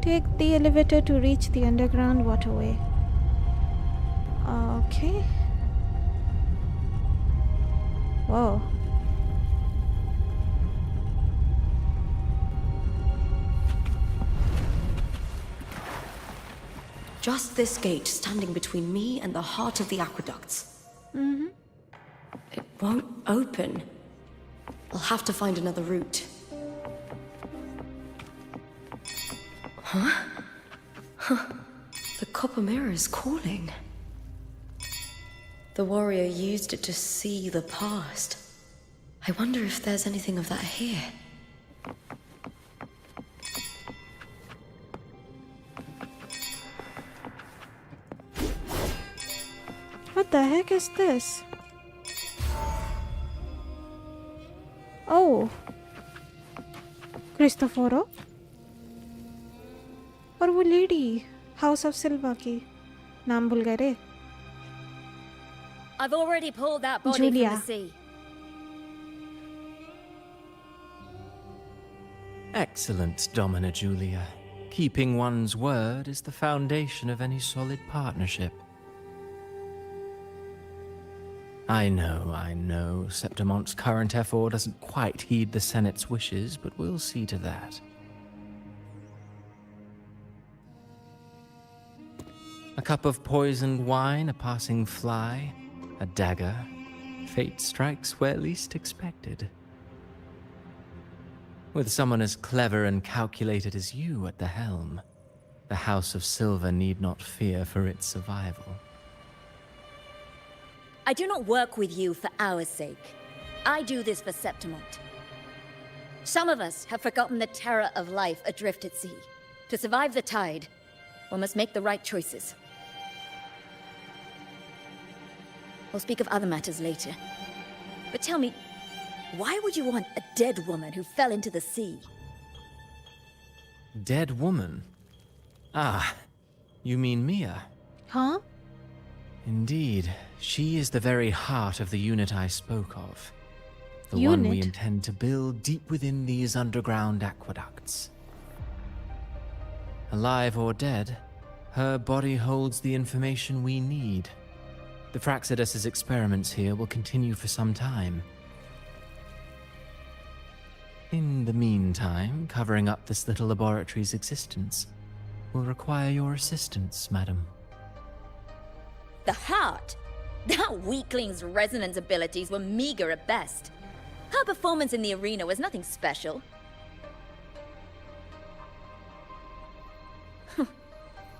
Take the elevator to reach the underground waterway. Okay. Whoa. Just this gate standing between me and the heart of the aqueducts. It won't open. I'll have to find another route. Huh? The copper mirror is calling. The warrior used it to see the past. I wonder if there's anything of that here. What the heck is this? Oh, क्रिस्टोफोरो और वो lady house of सिल्वा की नाम भूल गए रे. I've already pulled that body Julia. from the sea. Excellent, Domina Julia. Keeping one's word is the foundation of any solid partnership. I know. Septimonte's current effort doesn't quite heed the Senate's wishes, but we'll see to that. A cup of poisoned wine, a passing fly, a dagger. Fate strikes where least expected. With someone as clever and calculated as you at the helm, the House of Silver need not fear for its survival. I do not work with you for our sake. I do this for Septimont. Some of us have forgotten the terror of life adrift at sea. To survive the tide, one must make the right choices. We'll speak of other matters later. But tell me, why would you want a dead woman who fell into the sea? Dead woman? Ah, you mean Mia? Huh? Indeed, she is the very heart of the unit I spoke of. The one we Unit? intend to build deep within these underground aqueducts. Alive or dead, her body holds the information we need. The Fraxidus's experiments here will continue for some time. In the meantime, covering up this little laboratory's existence will require your assistance, madam. The heart? That weakling's resonance abilities were meager at best. Her performance in the arena was nothing special.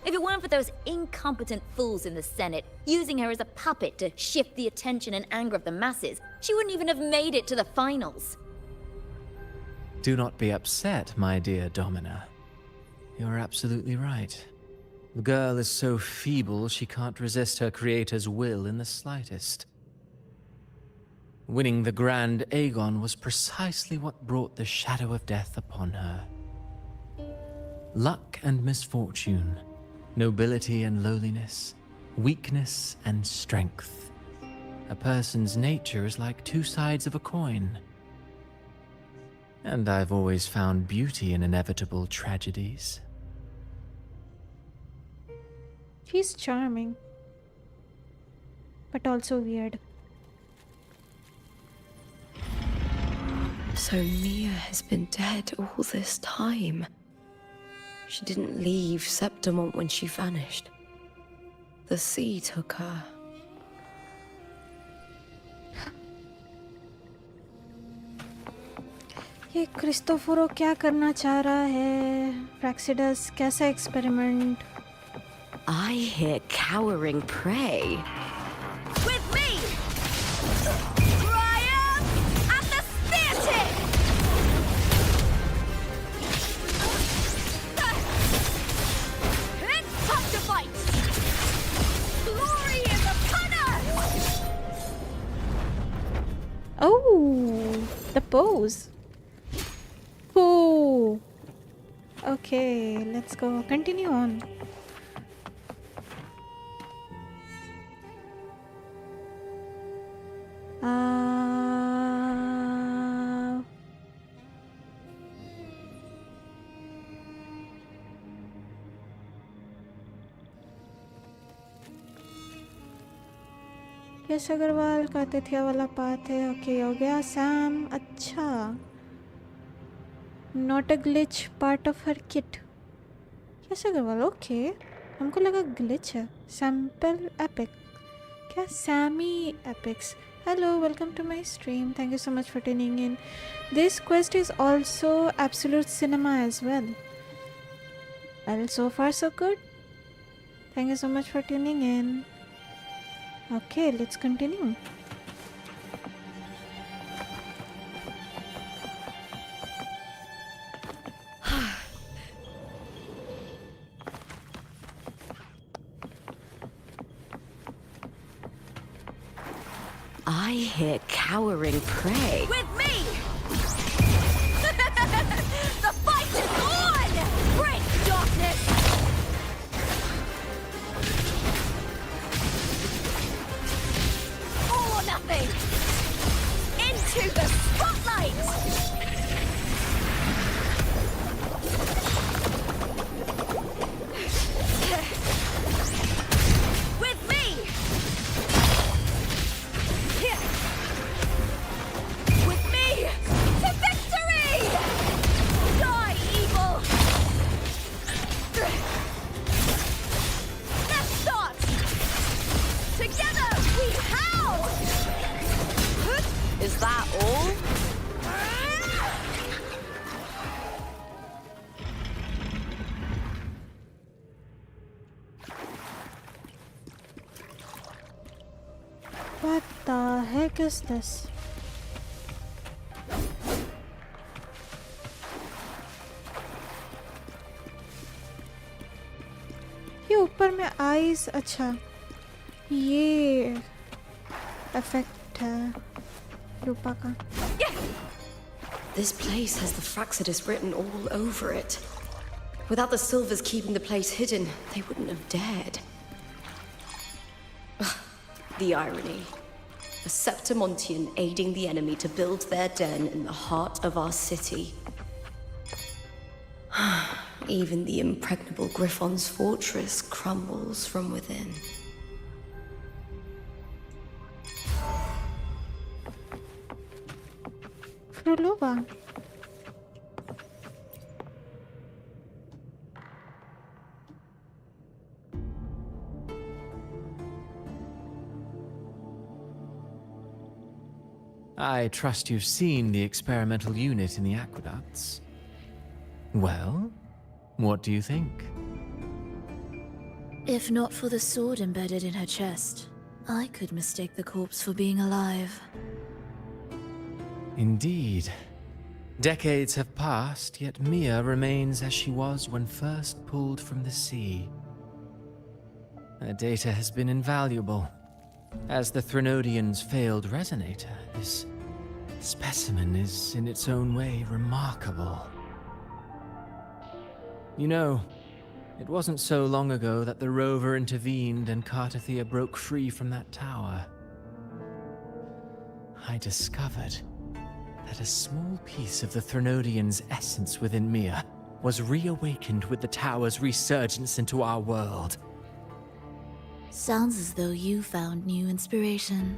If it weren't for those incompetent fools in the Senate using her as a puppet to shift the attention and anger of the masses, she wouldn't even have made it to the finals. Do not be upset, my dear Domina. You're absolutely right. The girl is so feeble she can't resist her creator's will in the slightest. Winning the Grand Aegon was precisely what brought the shadow of death upon her. Luck and misfortune, nobility and lowliness, weakness and strength. A person's nature is like two sides of a coin. And I've always found beauty in inevitable tragedies. She's charming, but also weird. So Mia has been dead all this time. She didn't leave Septimont when she vanished. The sea took her. ये क्रिस्टोफोरो क्या करना चाह रहा है? फ्रैक्सिडस कैसा experiment? I hear cowering prey. With me! Triumph at the theatre! It's time to fight! Glory is upon us! Oh, the pose. Oh. Okay, let's go. Continue on. यश अग्रवाल का तिथिया वाला path है. ओके हो गया. सैम अच्छा. Not a glitch part of her kit. Yash Agarwal okay. हमको लगा glitch है. Sample epic. क्या semi epics. Hello, welcome to my stream. Thank you so much for tuning in. This quest is also absolute cinema as well. Well, so far so good. Thank you so much for tuning in. Okay, let's continue. I hear cowering prey. With me! The fight is on! Break darkness! All or nothing! Into the spotlight! With me! With me! To victory! Die, evil! Let's start! Together we howl! Is that all? What the heck is this? ये ऊपर में eyes अच्छा ये effect है रूपा का. This place has the Fraxidus written all over it. Without the Silvers keeping the place hidden, they wouldn't have dared. Ugh, the irony. A Septimontian aiding the enemy to build their den in the heart of our city. Even the impregnable Griffon's fortress crumbles from within. Frulova. I trust you've seen the experimental unit in the aqueducts. Well, what do you think? If not for the sword embedded in her chest, I could mistake the corpse for being alive. Indeed. Decades have passed, yet Mia remains as she was when first pulled from the sea. Her data has been invaluable. As the Threnodian's failed resonator, this specimen is in its own way remarkable. You know, it wasn't so long ago that the rover intervened and Cartathea broke free from that tower. I discovered that a small piece of the Threnodian's essence within Mia was reawakened with the tower's resurgence into our world. Sounds as though you found new inspiration.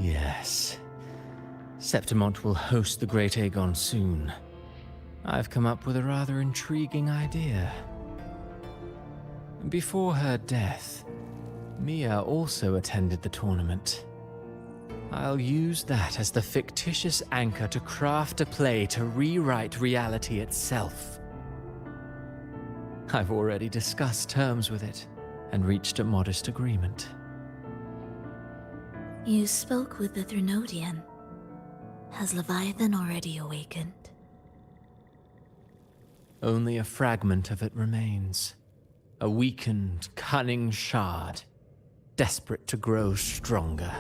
Yes. Septimont will host the Great Aegon soon. I've come up with a rather intriguing idea. Before her death, Mia also attended the tournament. I'll use that as the fictitious anchor to craft a play to rewrite reality itself. I've already discussed terms with it and reached a modest agreement. You spoke with the Threnodian. Has Leviathan already awakened? Only a fragment of it remains. A weakened, cunning shard, desperate to grow stronger.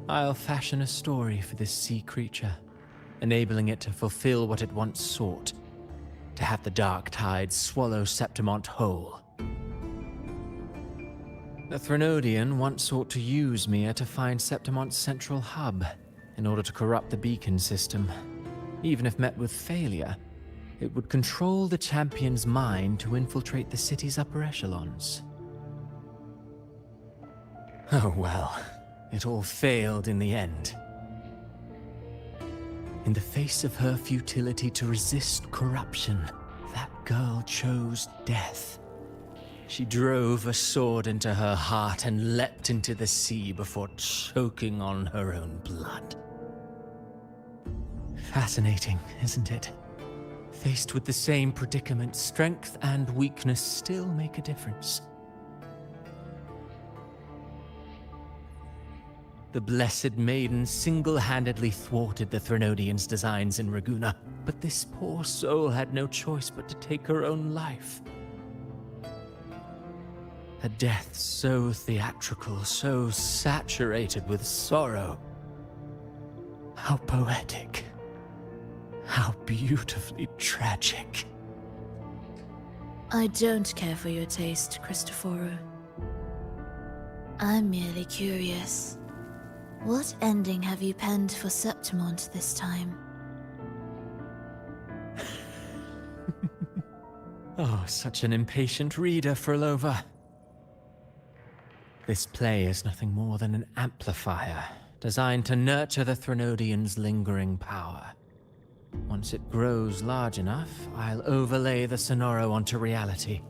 I'll fashion a story for this sea creature, enabling it to fulfill what it once sought, to have the dark tides swallow Septimont whole. The Threnodian once sought to use Mia to find Septimont's central hub in order to corrupt the beacon system. Even if met with failure, it would control the champion's mind to infiltrate the city's upper echelons. Oh well, it all failed in the end. In the face of her futility to resist corruption, that girl chose death. She drove a sword into her heart and leapt into the sea before choking on her own blood. Fascinating, isn't it? Faced with the same predicament, strength and weakness still make a difference. The Blessed Maiden single-handedly thwarted the Threnodians' designs in Raguna, but this poor soul had no choice but to take her own life. A death so theatrical, so saturated with sorrow. How poetic. How beautifully tragic. I don't care for your taste, Cristoforo. I'm merely curious. What ending have you penned for Septimont this time? Oh, such an impatient reader, Frolova. This play is nothing more than an amplifier, designed to nurture the Threnodians' lingering power. Once it grows large enough, I'll overlay the Sonoro onto reality.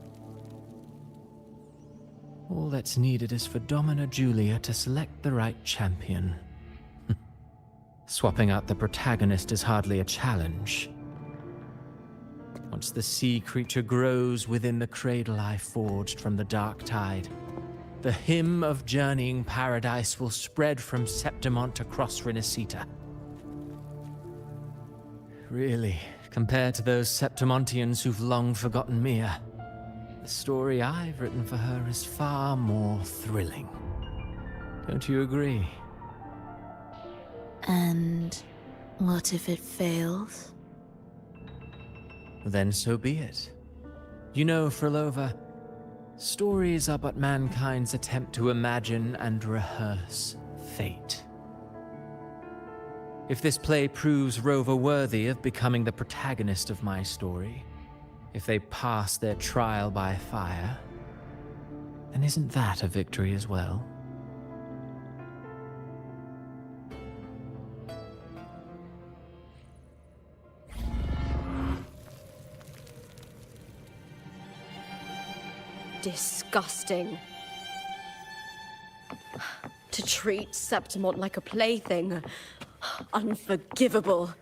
All that's needed is for Domina Julia to select the right champion. Swapping out the protagonist is hardly a challenge. Once the sea creature grows within the cradle I forged from the dark tide, the hymn of journeying paradise will spread from Septimont across Renacita. Really, compared to those Septimontians who've long forgotten Mia, the story I've written for her is far more thrilling. Don't you agree? And what if it fails? Then so be it. You know, Frolova, stories are but mankind's attempt to imagine and rehearse fate. If this play proves Rover worthy of becoming the protagonist of my story, if they pass their trial by fire, then isn't that a victory as well? Disgusting. To treat Septimont like a plaything. Unforgivable.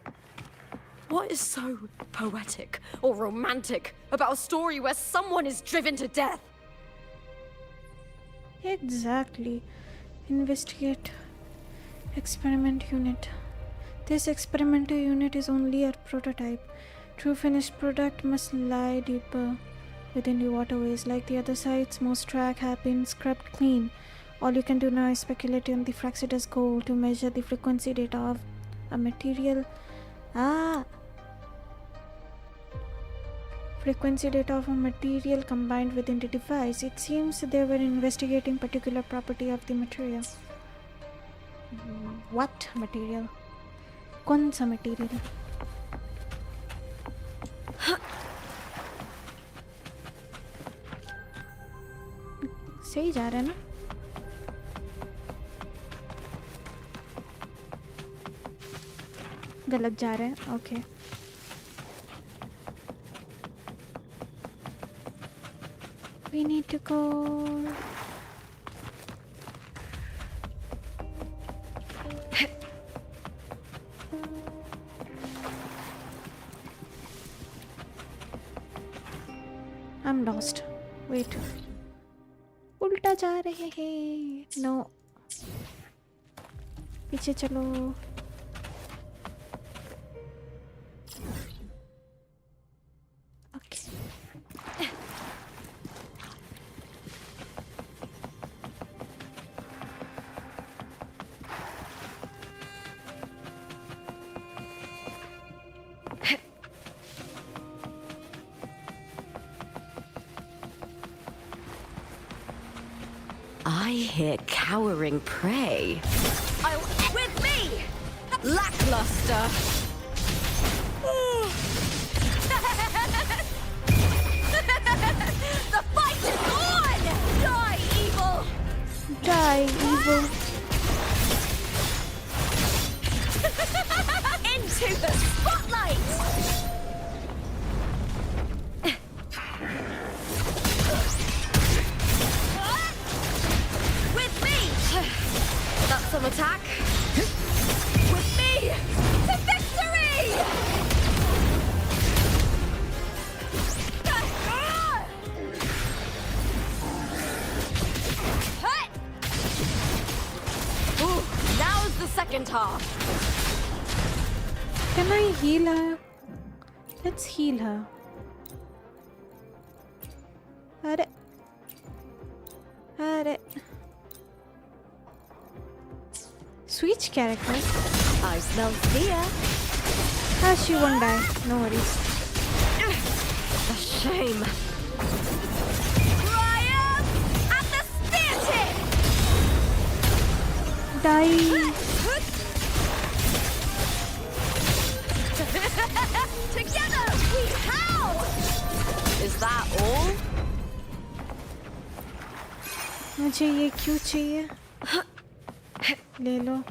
What is so poetic or romantic about a story where someone is driven to death? Exactly. Investigate. Experiment unit. This experimental unit is only a prototype. True finished product must lie deeper within the waterways. Like the other sites, most track have been scrubbed clean. All you can do now is speculate on the Fraxida's goal to measure the frequency data of a material. Frequency data of a material combined within the device. It seems they were investigating particular property of the material. What material? कौन सा material? सही जा रहा है ना? गलत जा रहा है. Okay. We need to go. I'm lost. Wait. उल्टा जा रहे हैं. No. पीछे चलो. I hear cowering prey. With me! Lackluster! The fight is on! Die, evil! Die, evil! Into the spotlight! That's some attack. With me to victory! task. Can I heal her? Let's heal her. Arre. Arre. Switch character. I smell fear. Ah, she won't die. No worries. A shame. Triumph at the spear tip! Die. Together we howl! Is that all? मुझे ये क्यों चाहिए? ले लो.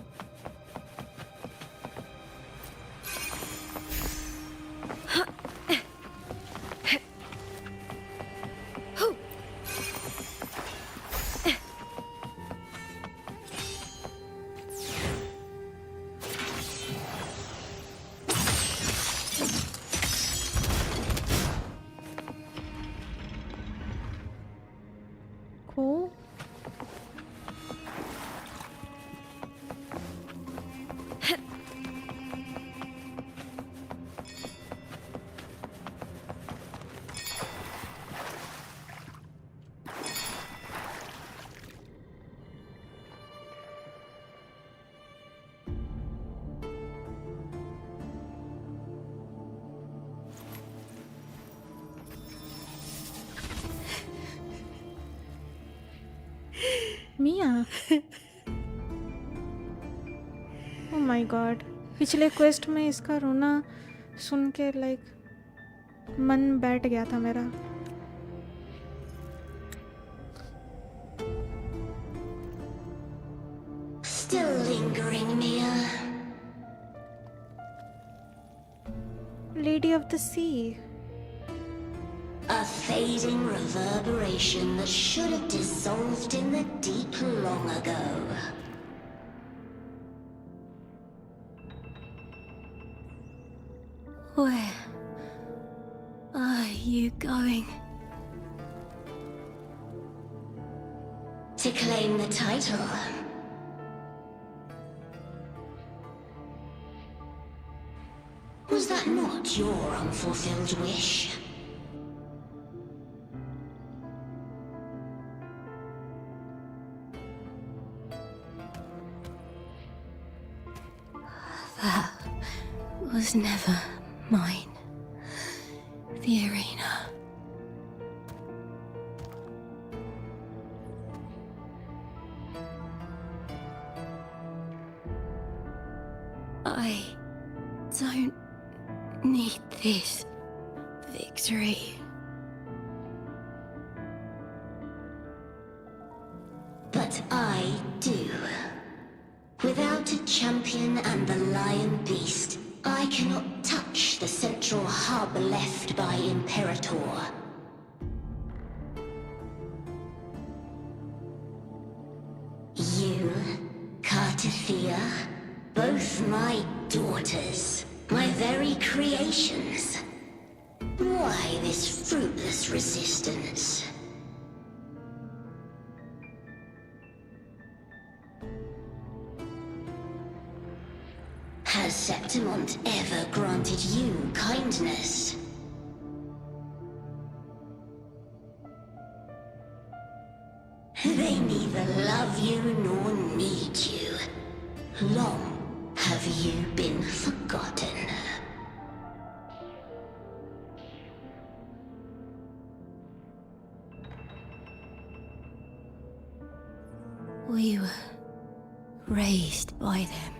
Cool. Mia. Oh my god. पिछले quest में इसका रोना सुन के लाइक मन बैठ गया था मेरा. Still lingering, Mia. Lady of the Sea. A fading reverberation that should have dissolved in the deep long ago. Where are you going? To claim the title. Was that not your unfulfilled wish? That was never mine. The arena. I don't need this victory. But I do. Without a champion and the lion beast, I cannot touch the central hub left by Imperator. You, Cartithia, both my daughters, my very creations. Why this fruitless resistance? Has Septimont ever granted you kindness? They neither love you nor need you. Long have you been forgotten. We were raised by them.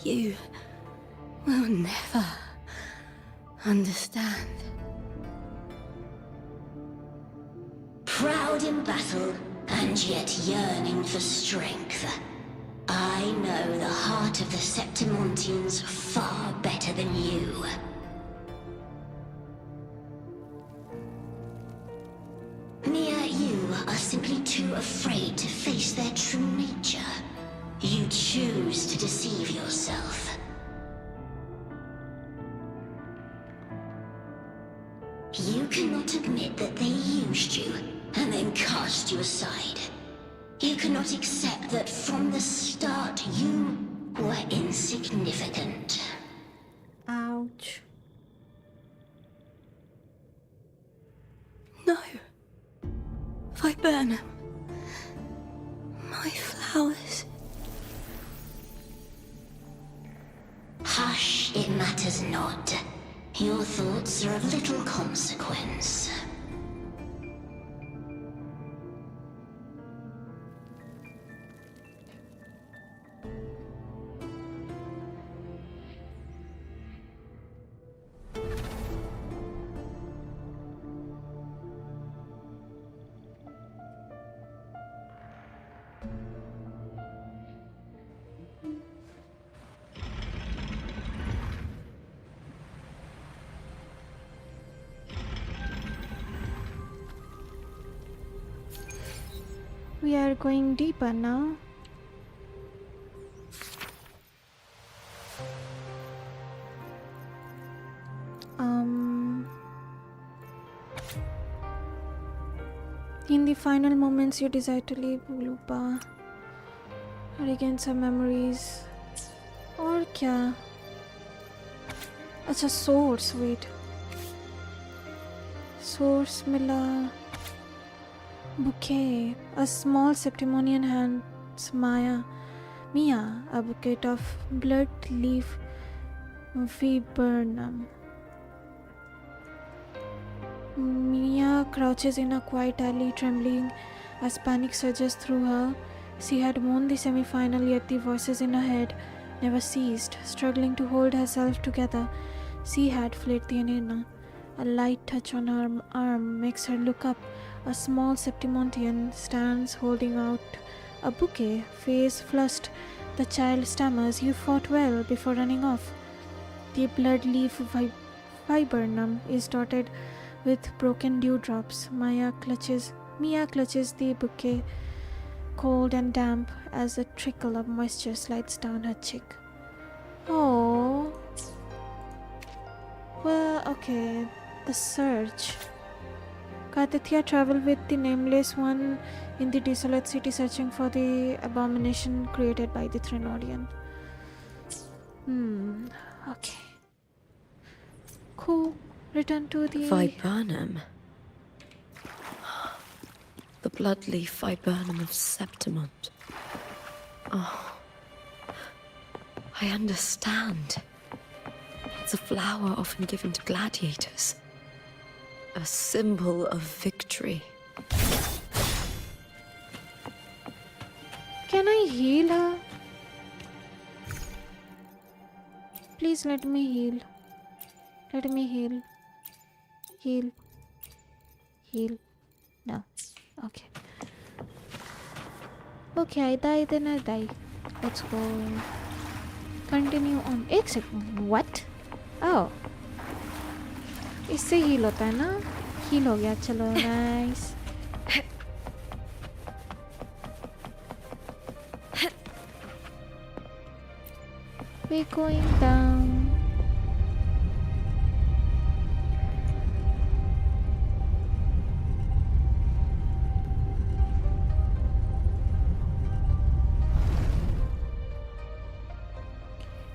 You will never understand. Proud in battle, and yet yearning for strength. I know the heart of the Septimontians far better than you. Mia, you are simply too afraid to face their true nature. You choose to deceive yourself. You cannot admit that they used you, and then cast you aside. You cannot accept that from the start you were insignificant. Ouch. No. Viburnum. My flowers. Hush, it matters not. Your thoughts are of little consequence. We are going deeper now. In the final moments, you decide to leave Lupa, regain some memories. और क्या? अच्छा, source. Wait. Source मिला. Bouquet. A small Septimonian hands Mia a bouquet of blood leaf viburnum. Mia crouches in a quiet alley, trembling as panic surges through her. She had won the semi-final, yet the voices in her head never ceased. Struggling to hold herself together, she had fled the arena. A light touch on her arm makes her look up. A small Septimontian stands holding out a bouquet, face flushed. The child stammers, "You fought well," before running off. The blood leaf viburnum is dotted with broken dewdrops. Mia clutches the bouquet, cold and damp, as a trickle of moisture slides down her cheek. Oh. Well, okay. The search. Kartithya traveled with the Nameless One in the desolate city, searching for the abomination created by the Trinodian. Okay. Cool. Return to the... Viburnum. The bloodleaf viburnum of Septimont. Oh. I understand. It's a flower often given to gladiators. A symbol of victory. Can I heal her? Please let me heal. Let me heal. Heal. Heal. No. Okay. Okay, I die, then I die. Let's go. Continue on. एक second. What? Oh. इससे heal होता है ना? Heal हो गया, चलो, nice. We're going down.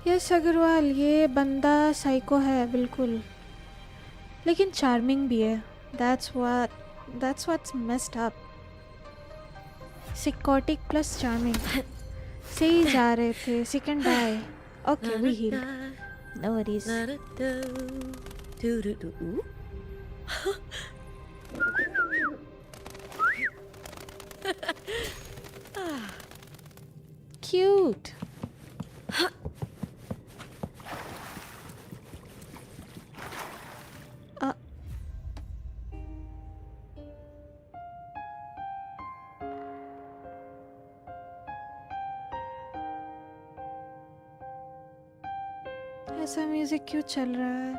Yes Agarwal, ये बंदा साइको है बिल्कुल, लेकिन चार्मिंग भी है. That's what's messed up. Psychotic plus charming. से ही जा रहे थे. She can die. Okay, we heal. No worries. Cute. ऐसा म्यूजिक क्यों चल रहा है?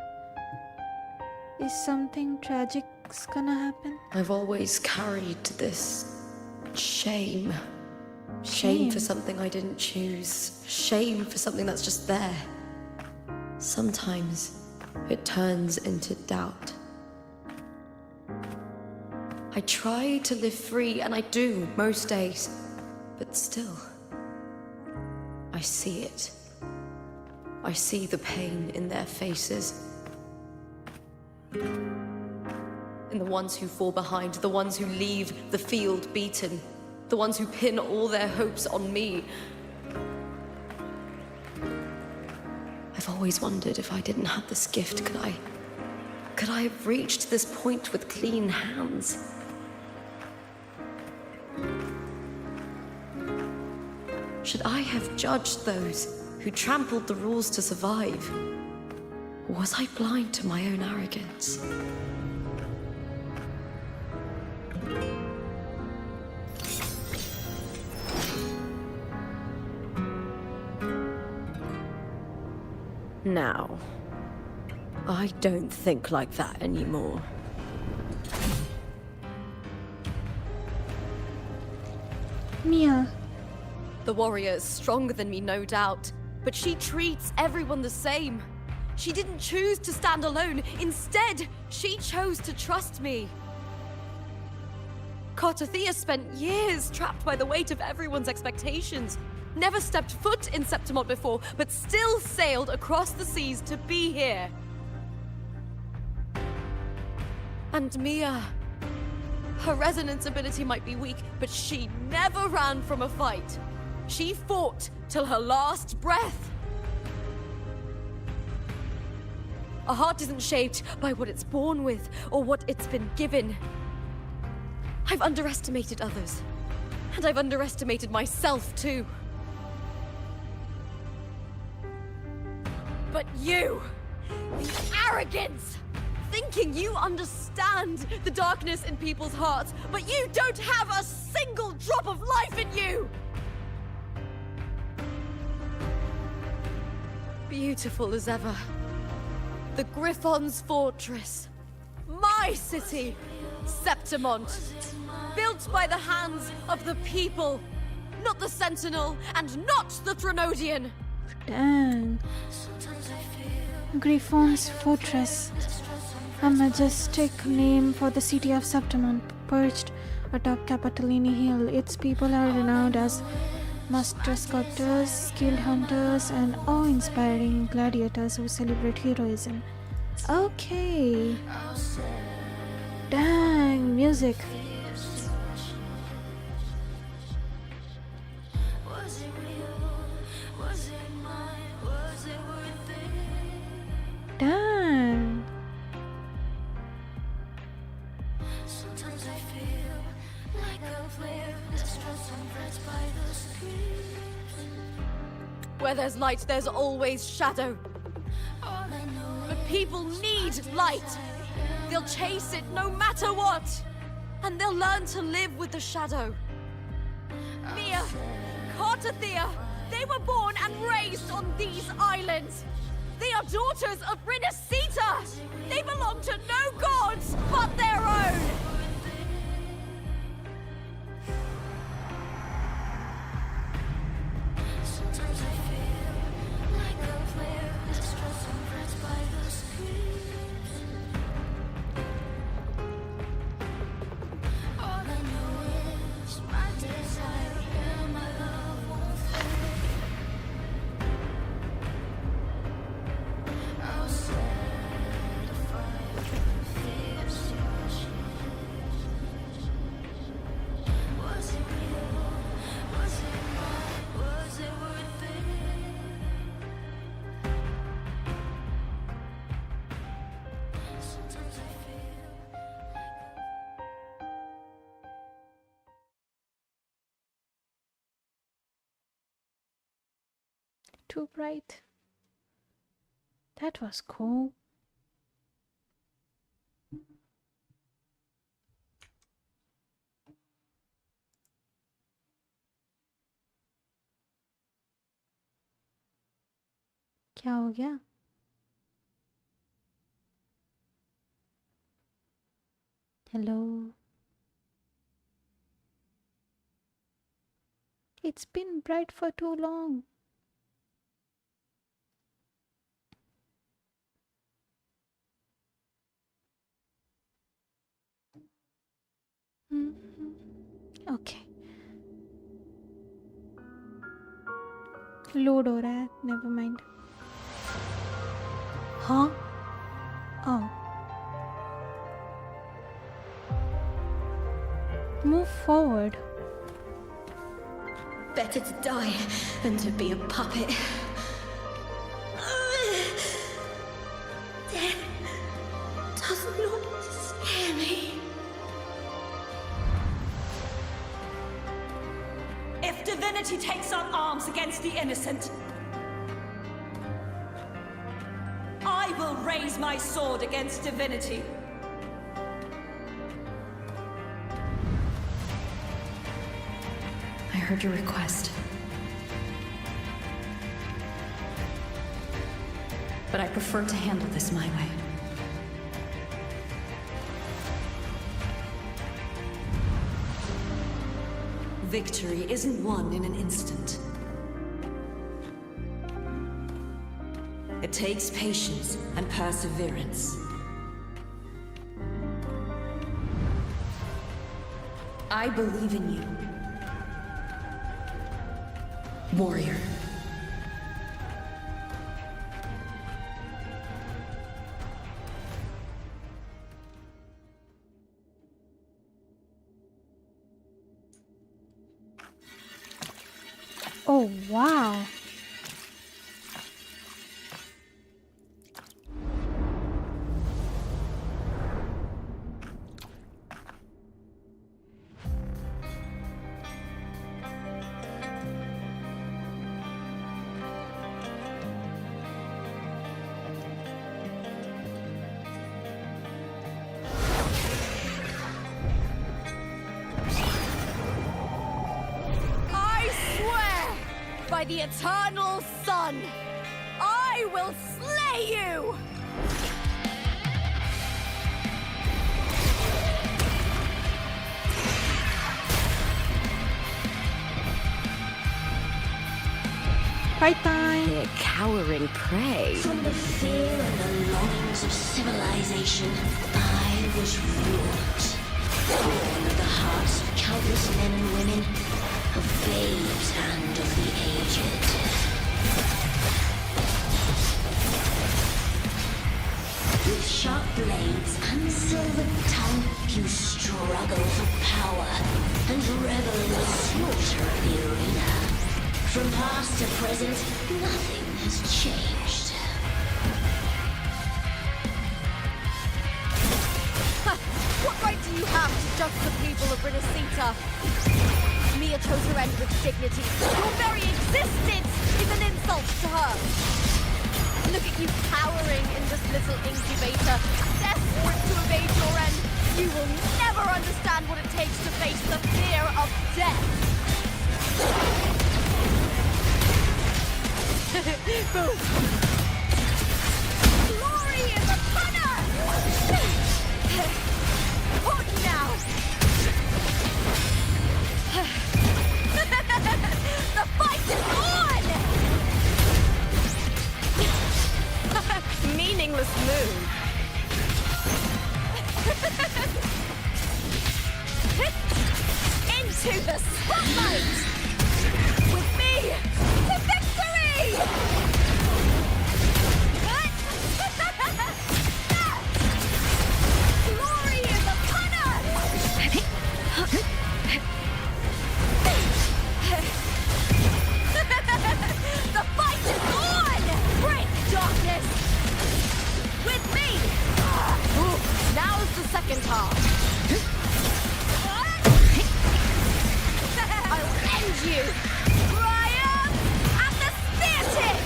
Is something tragic's gonna happen? I've always carried this shame. Shame for something I didn't choose. Shame for something that's just there. Sometimes it turns into doubt. I try to live free, and I do most days. But still, I see it. I see the pain in their faces. In the ones who fall behind, the ones who leave the field beaten, the ones who pin all their hopes on me. I've always wondered if I didn't have this gift, could I have reached this point with clean hands? Should I have judged those who trampled the rules to survive? Or was I blind to my own arrogance? Now, I don't think like that anymore. Mia. The warrior is stronger than me, no doubt, but she treats everyone the same. She didn't choose to stand alone. Instead, she chose to trust me. Cartothea spent years trapped by the weight of everyone's expectations. Never stepped foot in Septimont before, but still sailed across the seas to be here. And Mia, her resonance ability might be weak, but she never ran from a fight. She fought till her last breath. A heart isn't shaped by what it's born with or what it's been given. I've underestimated others, and I've underestimated myself too. But you, the arrogance, thinking you understand the darkness in people's hearts, but you don't have a single drop of life in you! Beautiful as ever. The Griffon's fortress. My city, Septimont. Built by the hands of the people. Not the Sentinel, and not the Threnodian. Dang. Griffon's Fortress. A majestic name for the city of Septimont, perched atop Capitolini Hill. Its people are renowned as master sculptors, skilled hunters, and awe-inspiring gladiators who celebrate heroism. Okay. Dang, music. Dang. Sometimes I feel like a flare, distrust and threats by the screams. Where there's light, there's always shadow. But people need light. They'll chase it no matter what. And they'll learn to live with the shadow. Mia, Cartothea, they were born and raised on these islands. They are daughters of Rinasita. They belong to no gods but their own. Sometimes I feel like a flare, distrust and threats by the screams. All I know is my desire and my love won't fade. I'll set a fire and fierce your sheets. Was it real? Was it mine? Was it worth it? Sometimes I feel Too bright. That was cool. क्या हो गया? Hello. It's been bright for too long. Okay load हो रहा है, never mind. हाँ move forward. Better to die than to be a puppet. Death does not scare me. If divinity takes up arms against the innocent, I will raise my sword against divinity. I heard your request. But I prefer to handle this my way. Victory isn't won in an instant. It takes patience and perseverance. I believe in you, warrior. Oh wow. By the eternal sun, I will slay you! Fight time! They're cowering prey. From the fear and the longings of civilization, I was wrought. Born of the hearts of countless men and women, of babes and of the aged. With sharp blades and silver tongue, you struggle for power and revel in the slaughter of the arena. From past to present, nothing has changed. What right do you have to judge the people of Renacita? Mia chose her end with dignity. Your very existence is an insult to her. Look at you cowering in this little incubator, desperate to evade your end. You will never understand what it takes to face the fear of death. Boom! Glory is upon us! Hold now! The fight is on! Meaningless move. Into the spotlight! With me to victory! Glory is upon us! The fight is on! Break darkness! With me! Ooh, now's the second half. I'll end you! Triumph at the spear tip!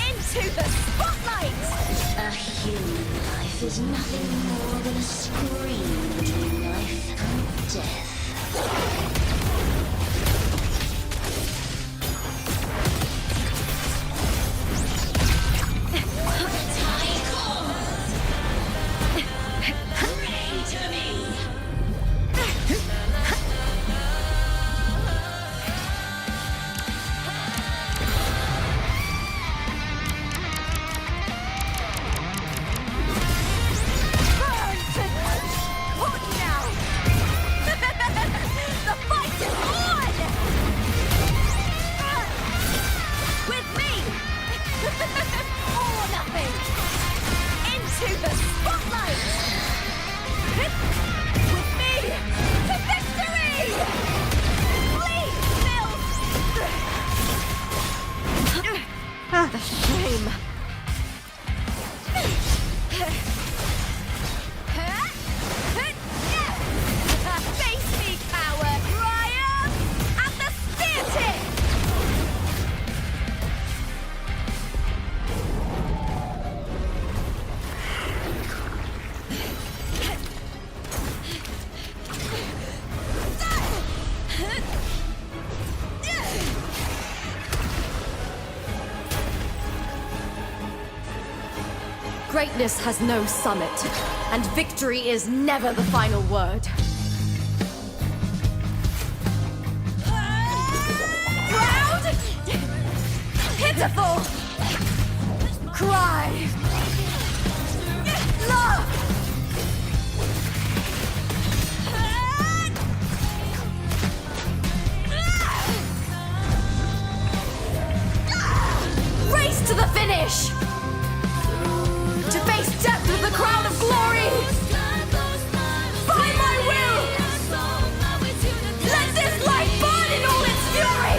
Into the spotlight! A human life is nothing more than a scream between life and death. Greatness has no summit, and victory is never the final word. Proud! Pitiful! Cry! Love! Race to the finish! To face death with the crown of glory! By my will! Let this light burn in all its fury!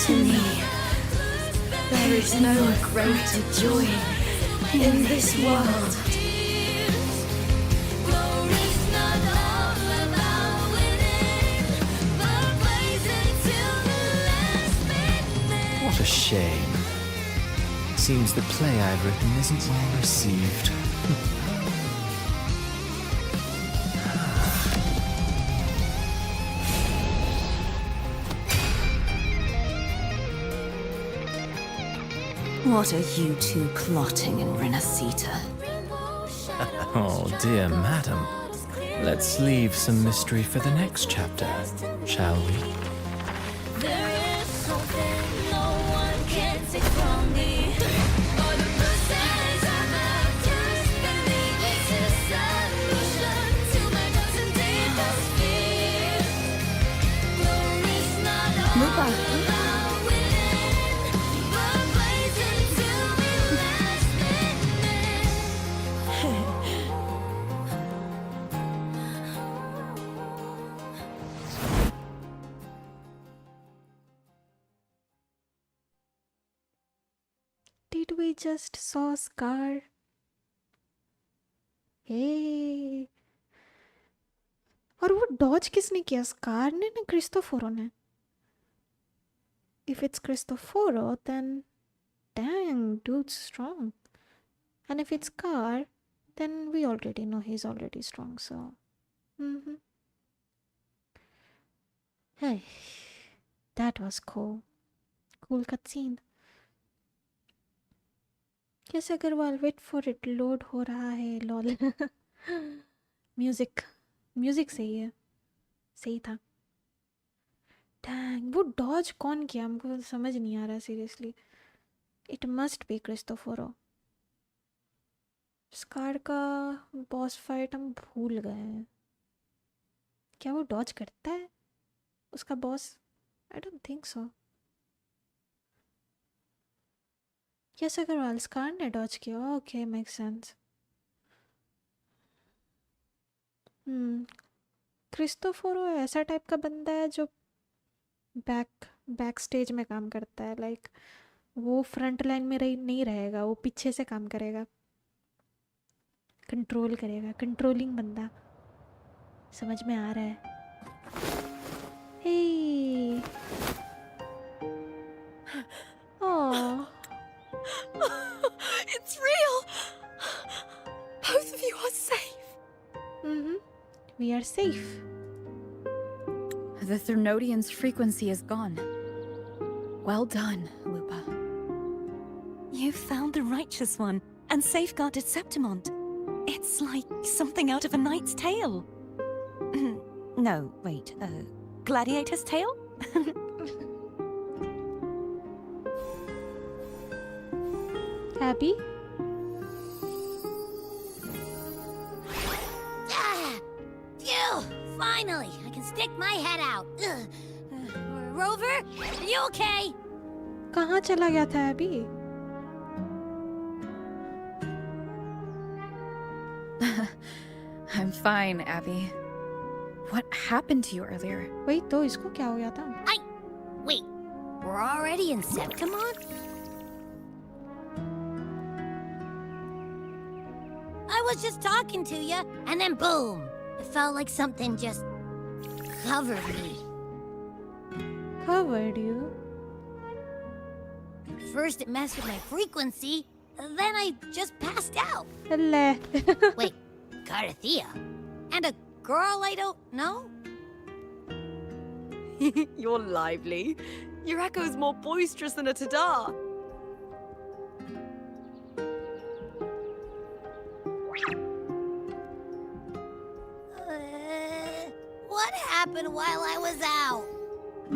To me, There is no greater joy in this world. What a shame. Seems the play I've written isn't well received. what are you two plotting in Renacita? Oh, dear madam. Let's leave some mystery for the next chapter, shall we? Did we just saw Scar? Hey. और वो Dodge किसने किया? Scar ने ना क्रिस्टोफोरो ने? If it's Cristoforo, then dang, dude's strong. And if it's Scar, then we already know he's already strong, so. Hey, that was cool. Cool cutscene. Yes, Agarwal, wait for it. Load हो रहा है, lol. Music सही है, सही था. Dang, वो Dodge कौन किया? हमको समझ नहीं आ रहा seriously. It must be Cristoforo. Scar का बॉस फाइट हम भूल गए हैं. क्या वो डॉज करता है उसका boss? I don't think so. Yes, Agarwal, scar ने डॉज किया. Okay, makes sense. क्रिस्टोफोरो ऐसा टाइप का बंदा है जो बैक स्टेज में काम करता है. लाइक वो फ्रंट लाइन में नहीं रहेगा, वो पीछे से काम करेगा, कंट्रोल करेगा. कंट्रोलिंग बंदा. समझ में आ रहा है? हे ओह, It's real! Both of you are safe! we are safe. The Thermodian's frequency is gone. Well done, Lupa. You found the righteous one and safeguarded Septimont. It's like something out of a knight's tale. No, wait, gladiator's tale? Abby? Phew! Finally, I can stick my head out. Rover, are you okay? कहाँ चला गया था अभी? I'm fine, Abby. What happened to you earlier? वही तो, इसको क्या हो गया था? Wait, we're already in Septimont? I was just talking to you, and then boom! It felt like something just covered me. Covered you? First it messed with my frequency, then I just passed out. ले. Wait, Carthea? And a girl I don't know? You're lively. Your echo's more boisterous than a tada. What happened while I was out?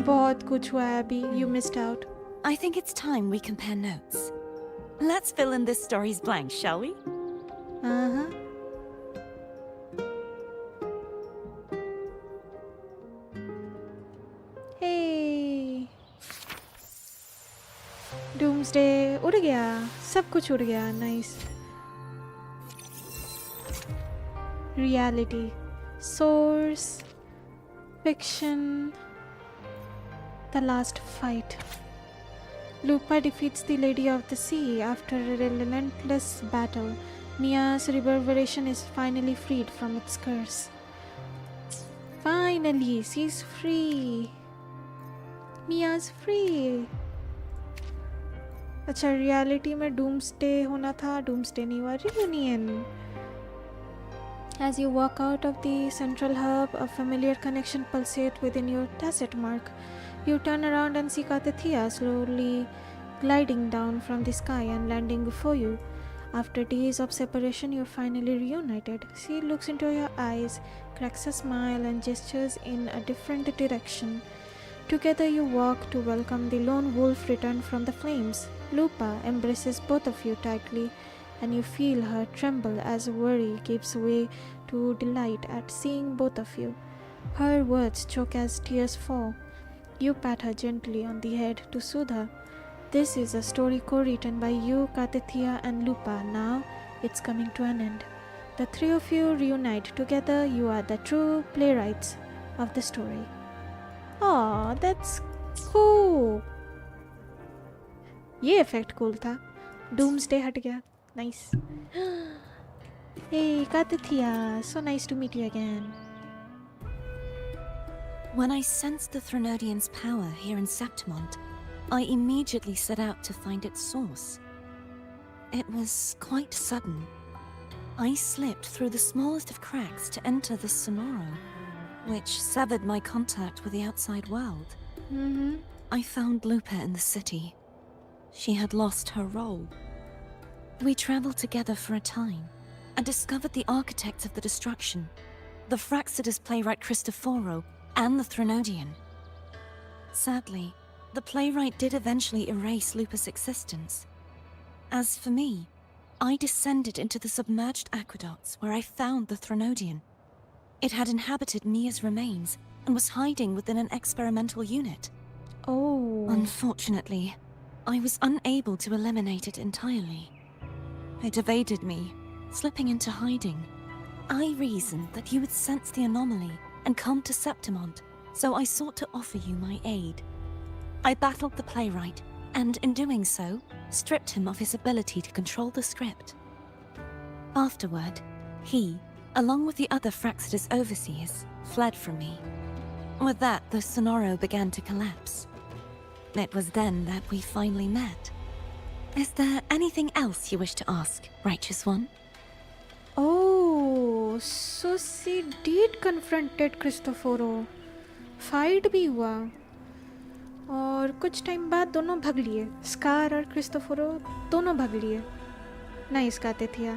बहुत कुछ हुआ है अभी. You missed out. I think it's time we compare notes. Let's fill in this story's blanks, shall we? Uh-huh. Hey. Doomsday उड़ गया. सब कुछ उड़ गया. Nice. Reality. Source. Fiction. The last fight. Lupa defeats the Lady of the Sea after a relentless battle. Mia's reverberation is finally freed from its curse. Finally, she's free. Mia's free. अच्छा reality में doomsday होना था. Doomsday नहीं हुआ. Reunion. As you walk out of the central hub, a familiar connection pulsates within your tacit mark. You turn around and see Katithia slowly gliding down from the sky and landing before you. After days of separation, you're finally reunited. She looks into your eyes, cracks a smile, and gestures in a different direction. Together you walk to welcome the lone wolf returned from the flames. Lupa embraces both of you tightly, and you feel her tremble as worry gives way to delight at seeing both of you. Her words choke as tears fall. You pat her gently on the head to soothe her. This is a story co-written by you, Katithia, and Lupa. Now it's coming to an end. The three of you reunite together. You are the true playwrights of the story. Aw, that's cool. ये effect cool था. Doomsday हट गया. Nice. Hey, Katithia, so nice to meet you again. When I sensed the Threnodian's power here in Septimont, I immediately set out to find its source. It was quite sudden. I slipped through the smallest of cracks to enter the Sonoro, which severed my contact with the outside world. I found Lupa in the city. She had lost her role. We traveled together for a time and discovered the architects of the destruction, the Fraxidus playwright Cristoforo and the Threnodian. Sadly, the playwright did eventually erase Lupa's existence. As for me, I descended into the submerged aqueducts where I found the Threnodian. It had inhabited Mia's remains and was hiding within an experimental unit. Oh. Unfortunately, I was unable to eliminate it entirely. It evaded me, slipping into hiding. I reasoned that you would sense the anomaly and come to Septimont, so I sought to offer you my aid. I battled the playwright, and in doing so, stripped him of his ability to control the script. Afterward, he, along with the other Fraxidus overseers, fled from me. With that, the Sonoro began to collapse. It was then that we finally met. Is there anything else you wish to ask, Righteous One? Oh, so she did confronted Cristoforo. Fight भी हुआ और कुछ time बाद दोनों भाग लिए. Scar और क्रिस्टोफोरो दोनों भाग लिए. नाइस गाते थे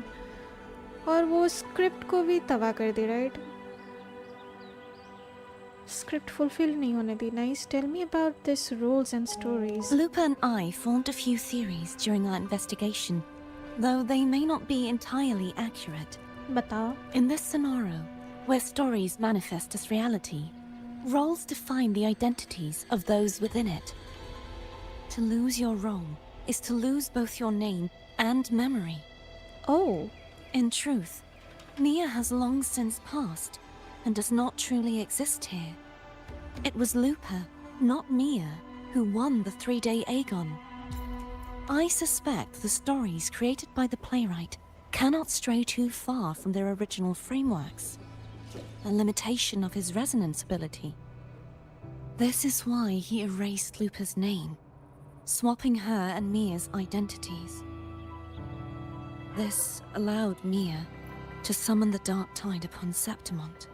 और वो स्क्रिप्ट को भी तबाह कर दे. राइट, स्क्रिप्ट फुलफिल नहीं होने दी. Nice. Tell me about this roles and stories. Lupa and I formed a few theories during our investigation, though they may not be entirely accurate. बताओ. In this Sonoro, where stories manifest as reality, roles define the identities of those within it. To lose your role is to lose both your name and memory. Oh. In truth, Mia has long since passed and does not truly exist here. It was Lupa, not Mia, who won the 3-day Aegon. I suspect the stories created by the playwright cannot stray too far from their original frameworks, a limitation of his resonance ability. This is why he erased Lupa's name, swapping her and Mia's identities. This allowed Mia to summon the dark tide upon Septimont.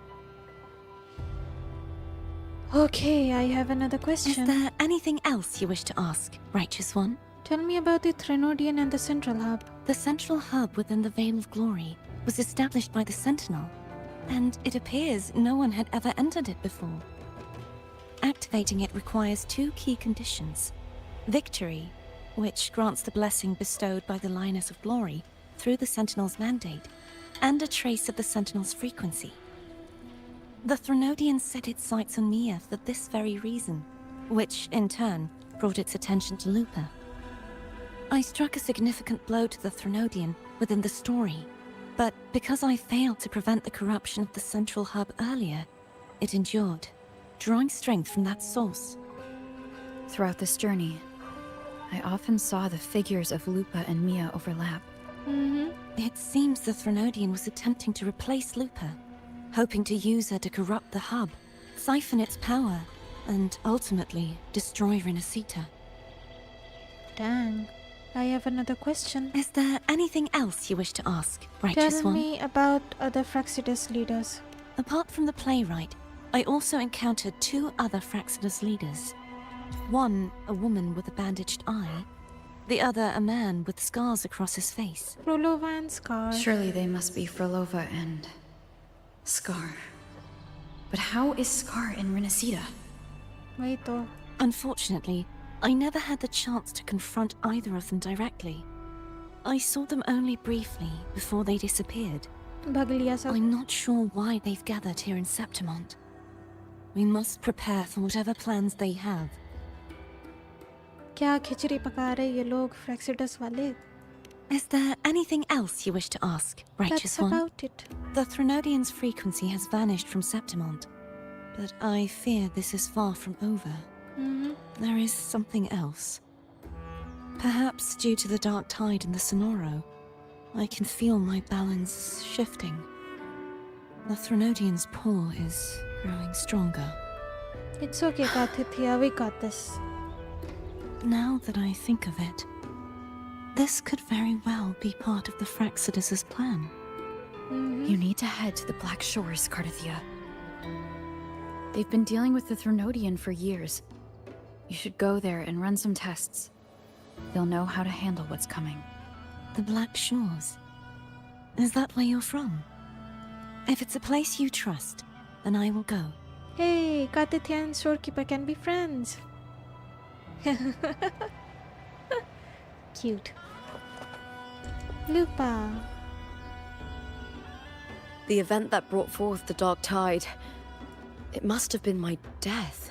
Okay, I have another Is question. there anything else you wish to ask, Righteous One? Tell me about the Threnodian and the Central Hub. The central hub within the Veil of Glory was established by the Sentinel, and it appears no one had ever entered it before. Activating it requires 2 key conditions. Victory, which grants the blessing bestowed by the Lioness of Glory through the Sentinel's mandate, and a trace of the Sentinel's frequency. The Threnodian set its sights on Mia for this very reason, which, in turn, brought its attention to Lupa. I struck a significant blow to the Threnodian within the story, but because I failed to prevent the corruption of the central hub earlier, it endured, drawing strength from that source. Throughout this journey, I often saw the figures of Lupa and Mia overlap. It seems the Threnodian was attempting to replace Lupa, hoping to use her to corrupt the hub, siphon its power, and ultimately destroy Renacita. Dang. I have another question. Is there anything else you wish to ask, Righteous Tell One? me about other Fraxidus leaders. Apart from the playwright, I also encountered 2 other Fraxidus leaders. One, a woman with a bandaged eye. The other, a man with scars across his face. Frolova and Scar. Surely they must be Frolova and Scar. But how is Scar in Renacita? Wait though. Unfortunately, I never had the chance to confront either of them directly. I saw them only briefly before they disappeared. Bhag sab. I'm not sure why they've gathered here in Septimont. We must prepare for whatever plans they have. क्या खिचड़ी पका रहे ये लोग Fraxidus वाले? Is there anything else you wish to ask, Righteous That's One? about it. The Threnodian's frequency has vanished from Septimont, but I fear this is far from over. There is something else. Perhaps due to the dark tide in the Sonoro, I can feel my balance shifting. The Threnodian's pull is growing stronger. It's okay, Karthithia, we got this. Now that I think of it, this could very well be part of the Fraxidus' plan. You need to head to the Black Shores, Cardathia. They've been dealing with the Threnodian for years. You should go there and run some tests. They'll know how to handle what's coming. The Black Shores? Is that where you're from? If it's a place you trust, then I will go. Hey, Karthithia and Storekeeper can be friends. Cute. Lupa. The event that brought forth the dark tide, it must have been my death.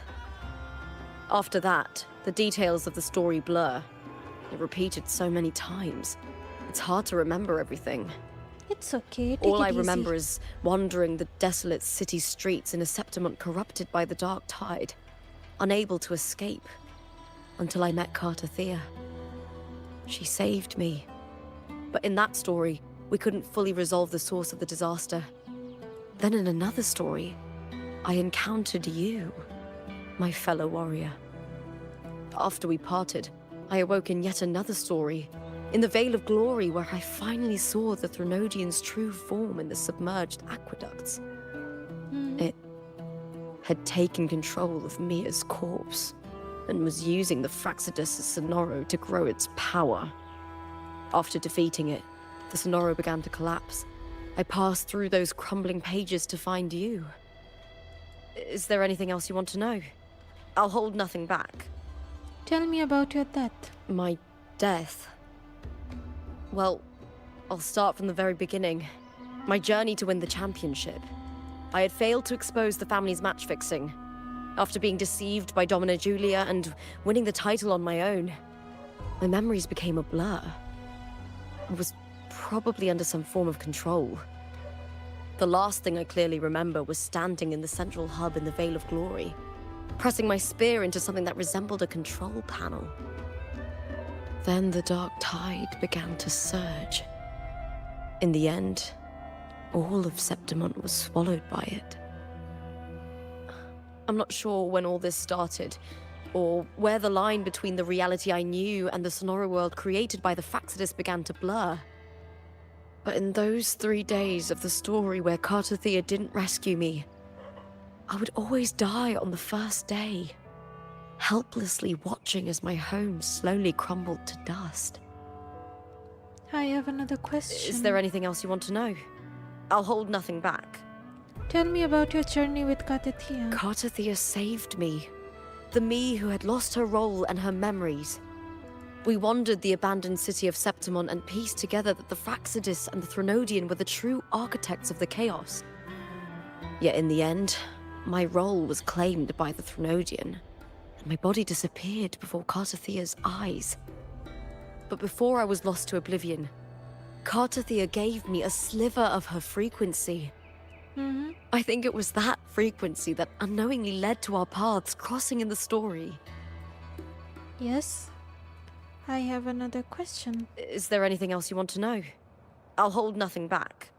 After that, the details of the story blur. It repeated so many times. It's hard to remember everything. It's okay, take All it I easy. remember is wandering the desolate city streets in a Septimont corrupted by the dark tide, unable to escape, until I met Kartathea. She saved me. But in that story, we couldn't fully resolve the source of the disaster. Then in another story, I encountered you, my fellow warrior. After we parted, I awoke in yet another story, in the Veil of Glory, where I finally saw the Threnodian's true form in the submerged aqueducts. It had taken control of Mia's corpse, and was using the Fraxidus' Sonoro to grow its power. After defeating it, the Sonoro began to collapse. I passed through those crumbling pages to find you. Is there anything else you want to know? I'll hold nothing back. Tell me about your death. My death? Well, I'll start from the very beginning. My journey to win the championship. I had failed to expose the family's match fixing. After being deceived by Domina Julia and winning the title on my own, my memories became a blur. I was probably under some form of control. The last thing I clearly remember was standing in the central hub in the Veil of Glory, pressing my spear into something that resembled a control panel. Then the dark tide began to surge. In the end, all of Septimont was swallowed by it. I'm not sure when all this started, or where the line between the reality I knew and the Sonoro world created by the Fraxidus began to blur. But in those 3 days of the story where Kartathea didn't rescue me, I would always die on the first day, helplessly watching as my home slowly crumbled to dust. I have another question. Is there anything else you want to know? I'll hold nothing back. Tell me about your journey with Katathea. Katathea saved me. The me who had lost her role and her memories. We wandered the abandoned city of Septimon and pieced together that the Fraxidus and the Threnodian were the true architects of the chaos. Yet in the end, my role was claimed by the Threnodian, and my body disappeared before Katathea's eyes. But before I was lost to oblivion, Katathea gave me a sliver of her frequency. I think it was that frequency that unknowingly led to our paths crossing in the story. Yes. I have another question. Is there anything else you want to know? I'll hold nothing back.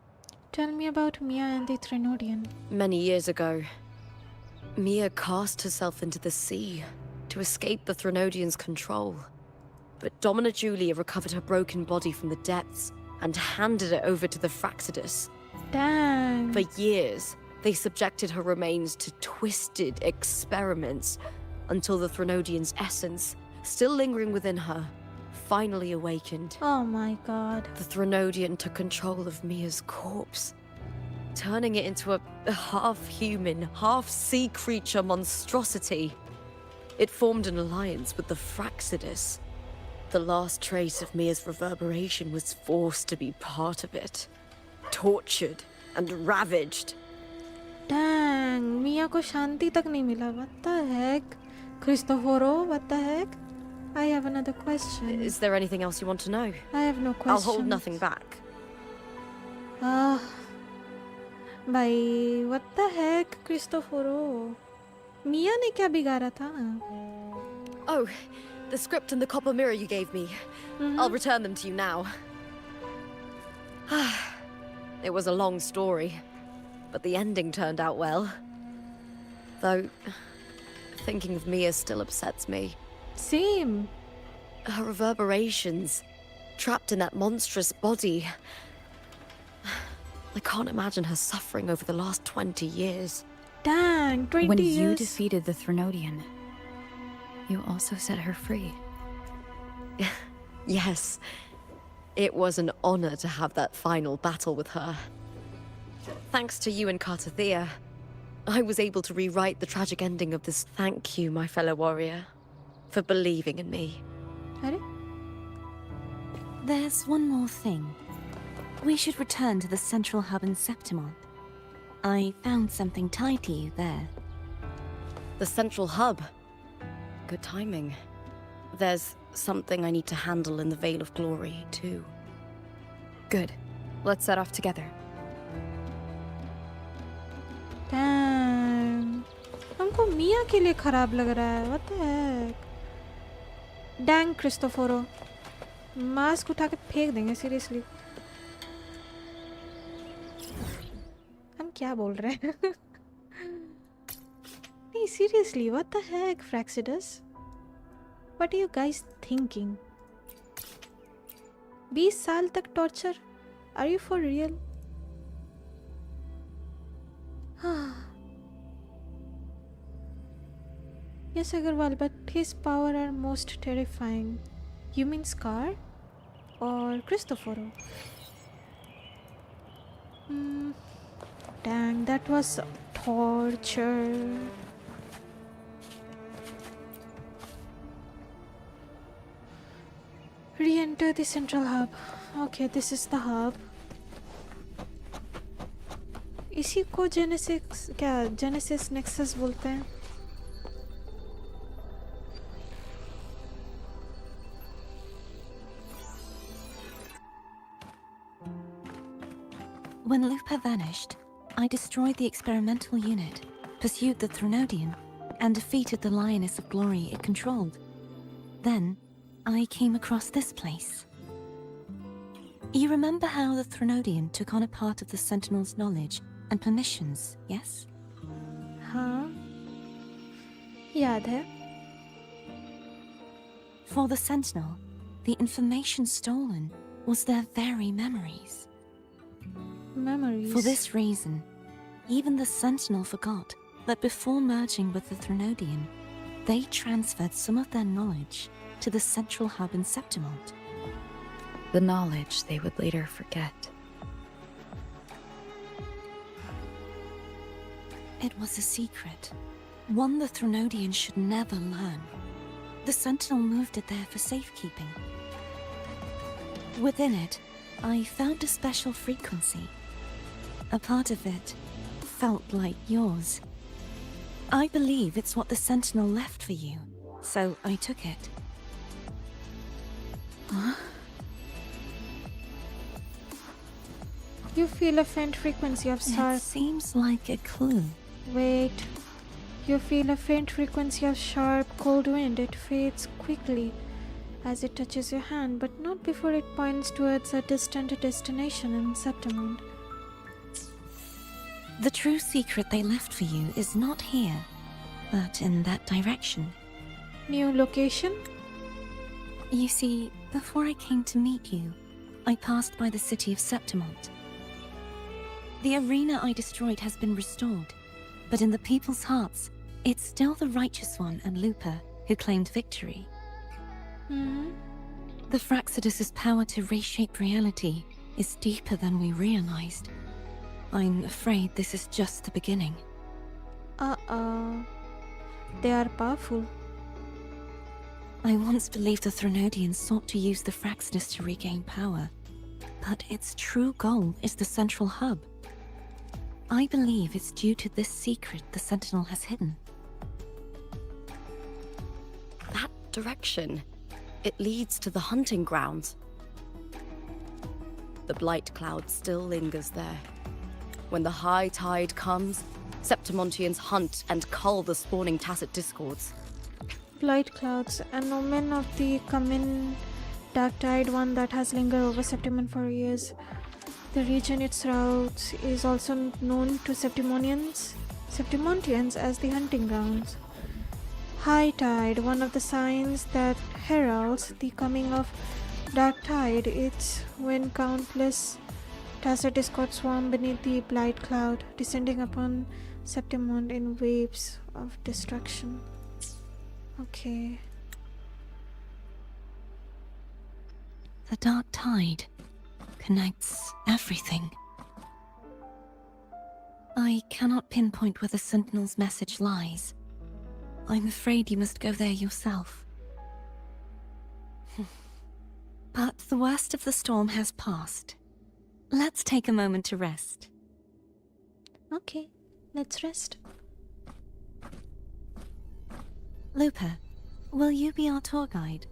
Tell me about Mia and the Threnodian. Many years ago, Mia cast herself into the sea to escape the Threnodian's control. But Domina Julia recovered her broken body from the depths and handed it over to the Fraxidus. Dang. For years, they subjected her remains to twisted experiments until the Threnodian's essence, still lingering within her, finally awakened. Oh my god. The Threnodian took control of Mia's corpse, turning it into a half-human, half-sea creature monstrosity. It formed an alliance with the Fraxidus. The last trace of Mia's reverberation was forced to be part of it. Tortured and ravaged. Dang, Mia ko shanti tak nahi mila. What the heck? Cristoforo, what the heck? I have another question. Is there anything else you want to know? I have no question. I'll hold nothing back. Bhai, what the heck, Cristoforo? Mia ne kya bigara tha? Oh, the script and the copper mirror you gave me. I'll return them to you now. It was a long story, but the ending turned out well. Though, thinking of Mia still upsets me. Same. Her reverberations, trapped in that monstrous body. I can't imagine her suffering over the last 20 years. Dang, 20 When years. you defeated the Threnodian, you also set her free. Yes. It was an honor to have that final battle with her. Thanks to you and Katathea, I was able to rewrite the tragic ending of this. Thank you, my fellow warrior, for believing in me. There's one more thing. We should return to the central hub in Septimon. I found something tied to you there. The central hub. Good timing. There's something I need to handle in the Veil of Glory, too. Good. Let's set off together. Damn. हमको मिया के लिए खराब लग रहा है. What the heck? Dang, Cristoforo. Mask उठा के फेंक देंगे seriously. हम क्या बोल रहे हैं? नहीं, seriously, what the heck, Fraxidus? What are you guys thinking? 20 साल तक torture? Are you for real? Yes, Agarwal, but his power are most terrifying. You mean Scar? Or Cristoforo? Dang, that was torture. Re-enter the central hub. Okay, this is the hub. इसी को genesis nexus बोलते हैं. When Lupa vanished, I destroyed the experimental unit, pursued the Threnodian, and defeated the Lioness of Glory it controlled. Then, I came across this place. You remember how the Threnodian took on a part of the Sentinel's knowledge and permissions, yes? हाँ, याद है. For the Sentinel, the information stolen was their very memories. Memories. For this reason, even the Sentinel forgot that before merging with the Threnodian, they transferred some of their knowledge to the central hub in Septimont. The knowledge they would later forget. It was a secret, one the Threnodian should never learn. The Sentinel moved it there for safekeeping. Within it, I found a special frequency. A part of it felt like yours. I believe it's what the Sentinel left for you, so I took it. Huh? You feel a faint frequency of It seems like a clue. Wait. You feel a faint frequency of sharp, cold wind. It fades quickly as it touches your hand, but not before it points towards a distant destination in Septimont. The true secret they left for you is not here, but in that direction. New location? You see, before I came to meet you, I passed by the city of Septimont. The arena I destroyed has been restored, but in the people's hearts, it's still the Righteous One and Lupa who claimed victory. The Fraxidus's power to reshape reality is deeper than we realized. I'm afraid this is just the beginning. Uh-oh. They are powerful. I once believed the Threnodians sought to use the Fraxidus to regain power, but its true goal is the central hub. I believe it's due to this secret the Sentinel has hidden. That direction. It leads to the hunting grounds. The blight cloud still lingers there. When the high tide comes, Septimontians hunt and cull the spawning tacit discords. Blight clouds, an omen of the coming dark tide, one that has lingered over Septimont for years. The region it surrounds is also known to Septimontians as the hunting grounds. High tide, one of the signs that heralds the coming of dark tide. It's when countless tacit discords swarm beneath the blight cloud, descending upon Septimont in waves of destruction. Okay. The dark tide connects everything. I cannot pinpoint where the Sentinel's message lies. I'm afraid you must go there yourself. But the worst of the storm has passed. Let's take a moment to rest. Okay, let's rest. Lupa, will you be our tour guide?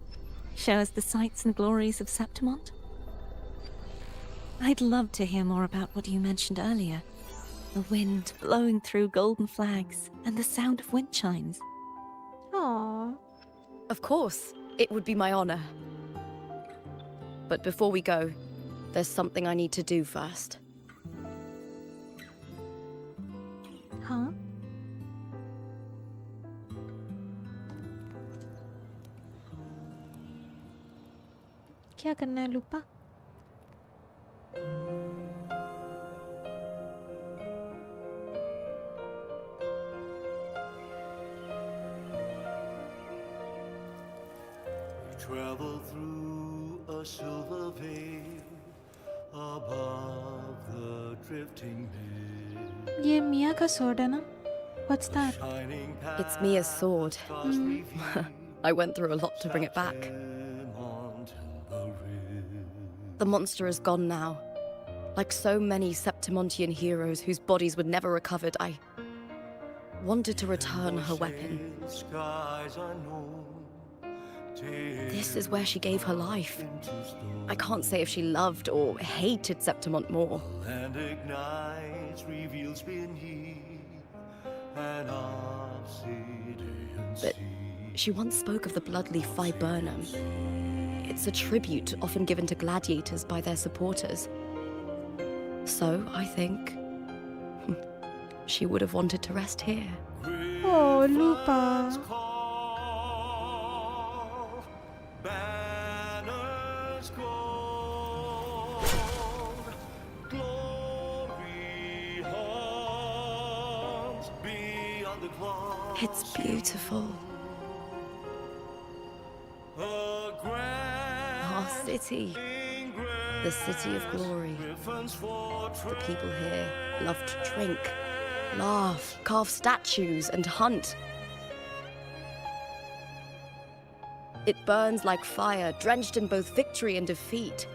Show us the sights and glories of Septimont? I'd love to hear more about what you mentioned earlier. The wind blowing through golden flags and the sound of wind chimes. Aww. Of course, it would be my honor. But before we go, there's something I need to do first. Huh? क्या करना है लूपा? Travel through a silver veil above the drifting mist. ये मिया का sword है ना? What's that? It's Mia's sword. I went through a lot to bring it back. The monster is gone now. Like so many Septimontian heroes whose bodies were never recovered, I wanted to return her weapon. This is where she gave her life. I can't say if she loved or hated Septimont more. And ignites, reveals beneath an obsidian But she once spoke of the bloodleaf viburnum. It's a tribute often given to gladiators by their supporters. So, I think she would have wanted to rest here. Oh, Lupa. banners gold, glory hangs beyond It's beautiful. Our city. The city of glory. The people here love to drink, laugh, carve statues, and hunt. It burns like fire, drenched in both victory and defeat.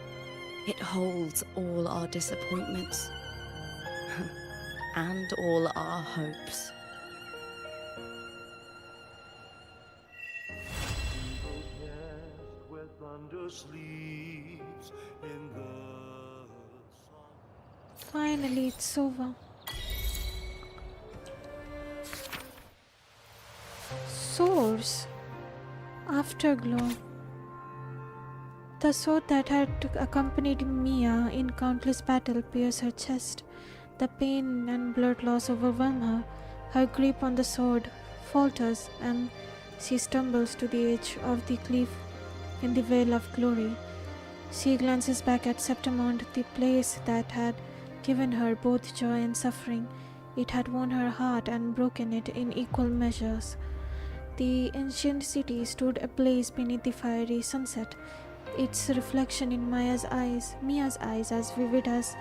It holds all our disappointments and all our hopes. Finally, it's over. Source. Afterglow. The sword that had accompanied Mia in countless battles pierced her chest. The pain and blood loss overwhelm her. Her grip on the sword falters and she stumbles to the edge of the cliff in the veil of glory. She glances back at Septimond, the place that had given her both joy and suffering. It had won her heart and broken it in equal measures. The ancient city stood ablaze beneath the fiery sunset, its reflection in Mia's eyes as vivid as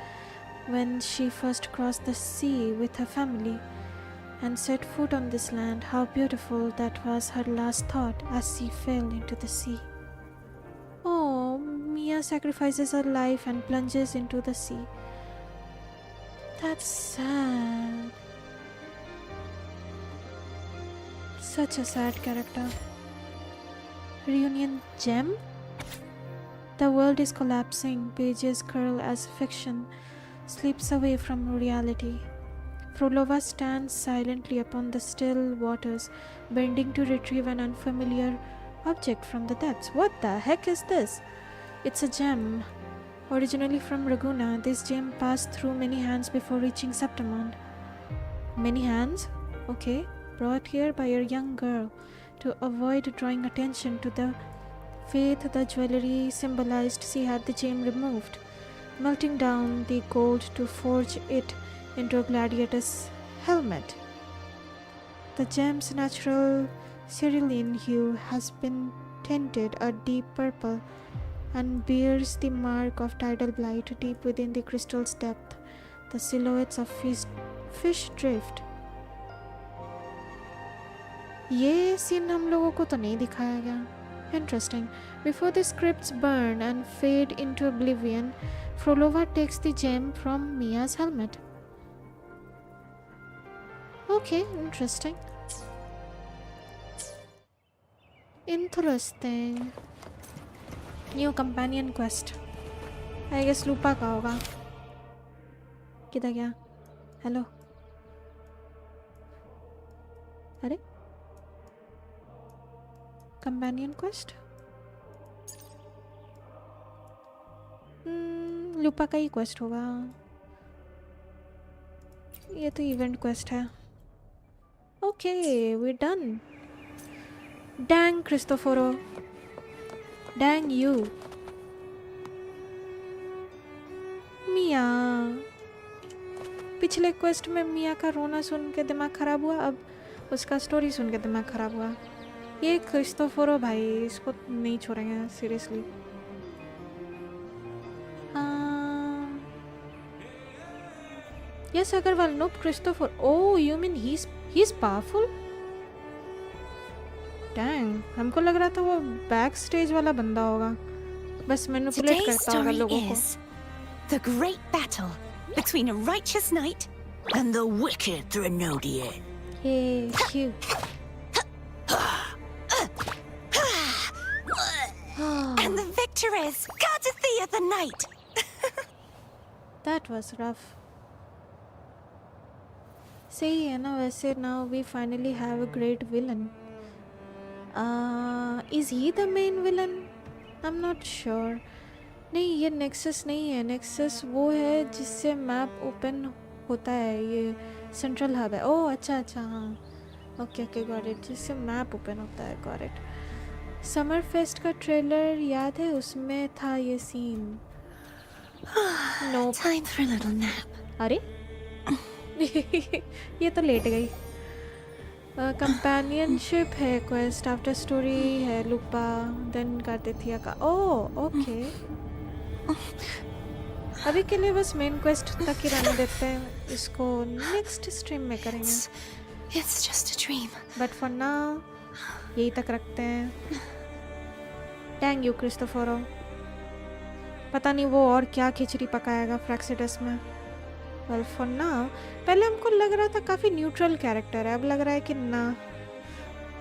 when she first crossed the sea with her family and set foot on this land. How beautiful that was her last thought as she fell into the sea. Oh, Mia sacrifices her life and plunges into the sea. That's sad. Such a sad character. Reunion gem? The world is collapsing. Pages curl as fiction slips away from reality. Frolova stands silently upon the still waters, bending to retrieve an unfamiliar object from the depths. What the heck is this? It's a gem. Originally from Raguna, this gem passed through many hands before reaching Septimond. Many hands? Okay. Brought here by a young girl to avoid drawing attention to the faith the jewelry symbolized. She had the gem removed, melting down the gold to forge it into a gladiator's helmet. The gem's natural cerulean hue has been tinted a deep purple and bears the mark of tidal blight deep within the crystal's depth. The silhouettes of fish drift. ये scene हम लोगों को तो नहीं दिखाया गया. Interesting. Before the scripts burn and fade into oblivion, Frolova takes the gem from Mia's helmet. Okay, interesting. Interesting. New companion quest. I guess Lupa का होगा. किधर गया? Hello. अरे? Companion quest? लूपा का ही quest होगा. ये तो event quest है. Okay, we're done. Dang Cristoforo. Dang you. मिया. पिछले quest में मिया का रोना सुन के दिमाग खराब हुआ, अब उसका स्टोरी सुन के दिमाग खराब हुआ. ये क्रिस्टोफरो भाई, इसको नहीं छोड़ेंगे seriously. Yes, Agarwal. Nope, Christopher. Oh, you mean he's powerful? Dang, हमको लग रहा था वो बैक स्टेज वाला बंदा होगा, बस मैनिपुलेट करता होगा लोगों को. The great battle between a righteous knight and the wicked Threnodian. Hey, cute. And the victor is Courtesy the Knight. That was rough. सही है ना वैसे. Now we finally have a great villain. Is he the main villain? I'm not sure. नहीं, ये Nexus नहीं है. Nexus वो है जिससे मैप ओपन होता है. ये सेंट्रल हब है. ओह अच्छा अच्छा, हाँ. Okay okay, got it. जिससे मैप ओपन होता है. Got it. समर फेस्ट का ट्रेलर याद है, उसमें था ये scene. No. Time for a little nap. अरे ये तो लेट गई. कंपेनियनशिप है, क्वेस्ट आफ्टर स्टोरी है, लुपा देन करते थी का। ओह ओके, अभी के लिए बस मेन क्वेस्ट तक ही रहने देते हैं, इसको नेक्स्ट स्ट्रीम में करेंगे। It's just a dream. But for now यही तक रखते हैं। Thank you Cristoforo. पता नहीं वो और क्या खिचड़ी पकाएगा फ्रैक्सिडस में। वेल फॉर नाउ, पहले हमको लग रहा था काफ़ी न्यूट्रल कैरेक्टर है, अब लग रहा है कि ना,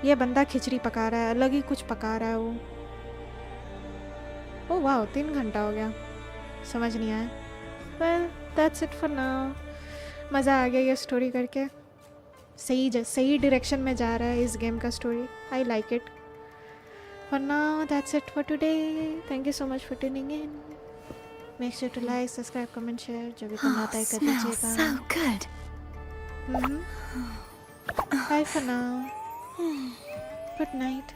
ये बंदा खिचड़ी पका रहा है, अलग ही कुछ पका रहा है वो। ओह वाह, 3 घंटा हो गया, समझ नहीं आया। Well that's it for now. मज़ा आ गया ये स्टोरी करके, सही डायरेक्शन में जा रहा है इस गेम का story. I like it. For now that's it for today. Thank you so much for tuning in. Make sure to like, subscribe, comment, share, जो भी करना आता है कर दीजिएगा। So good. Bye for now. Good night.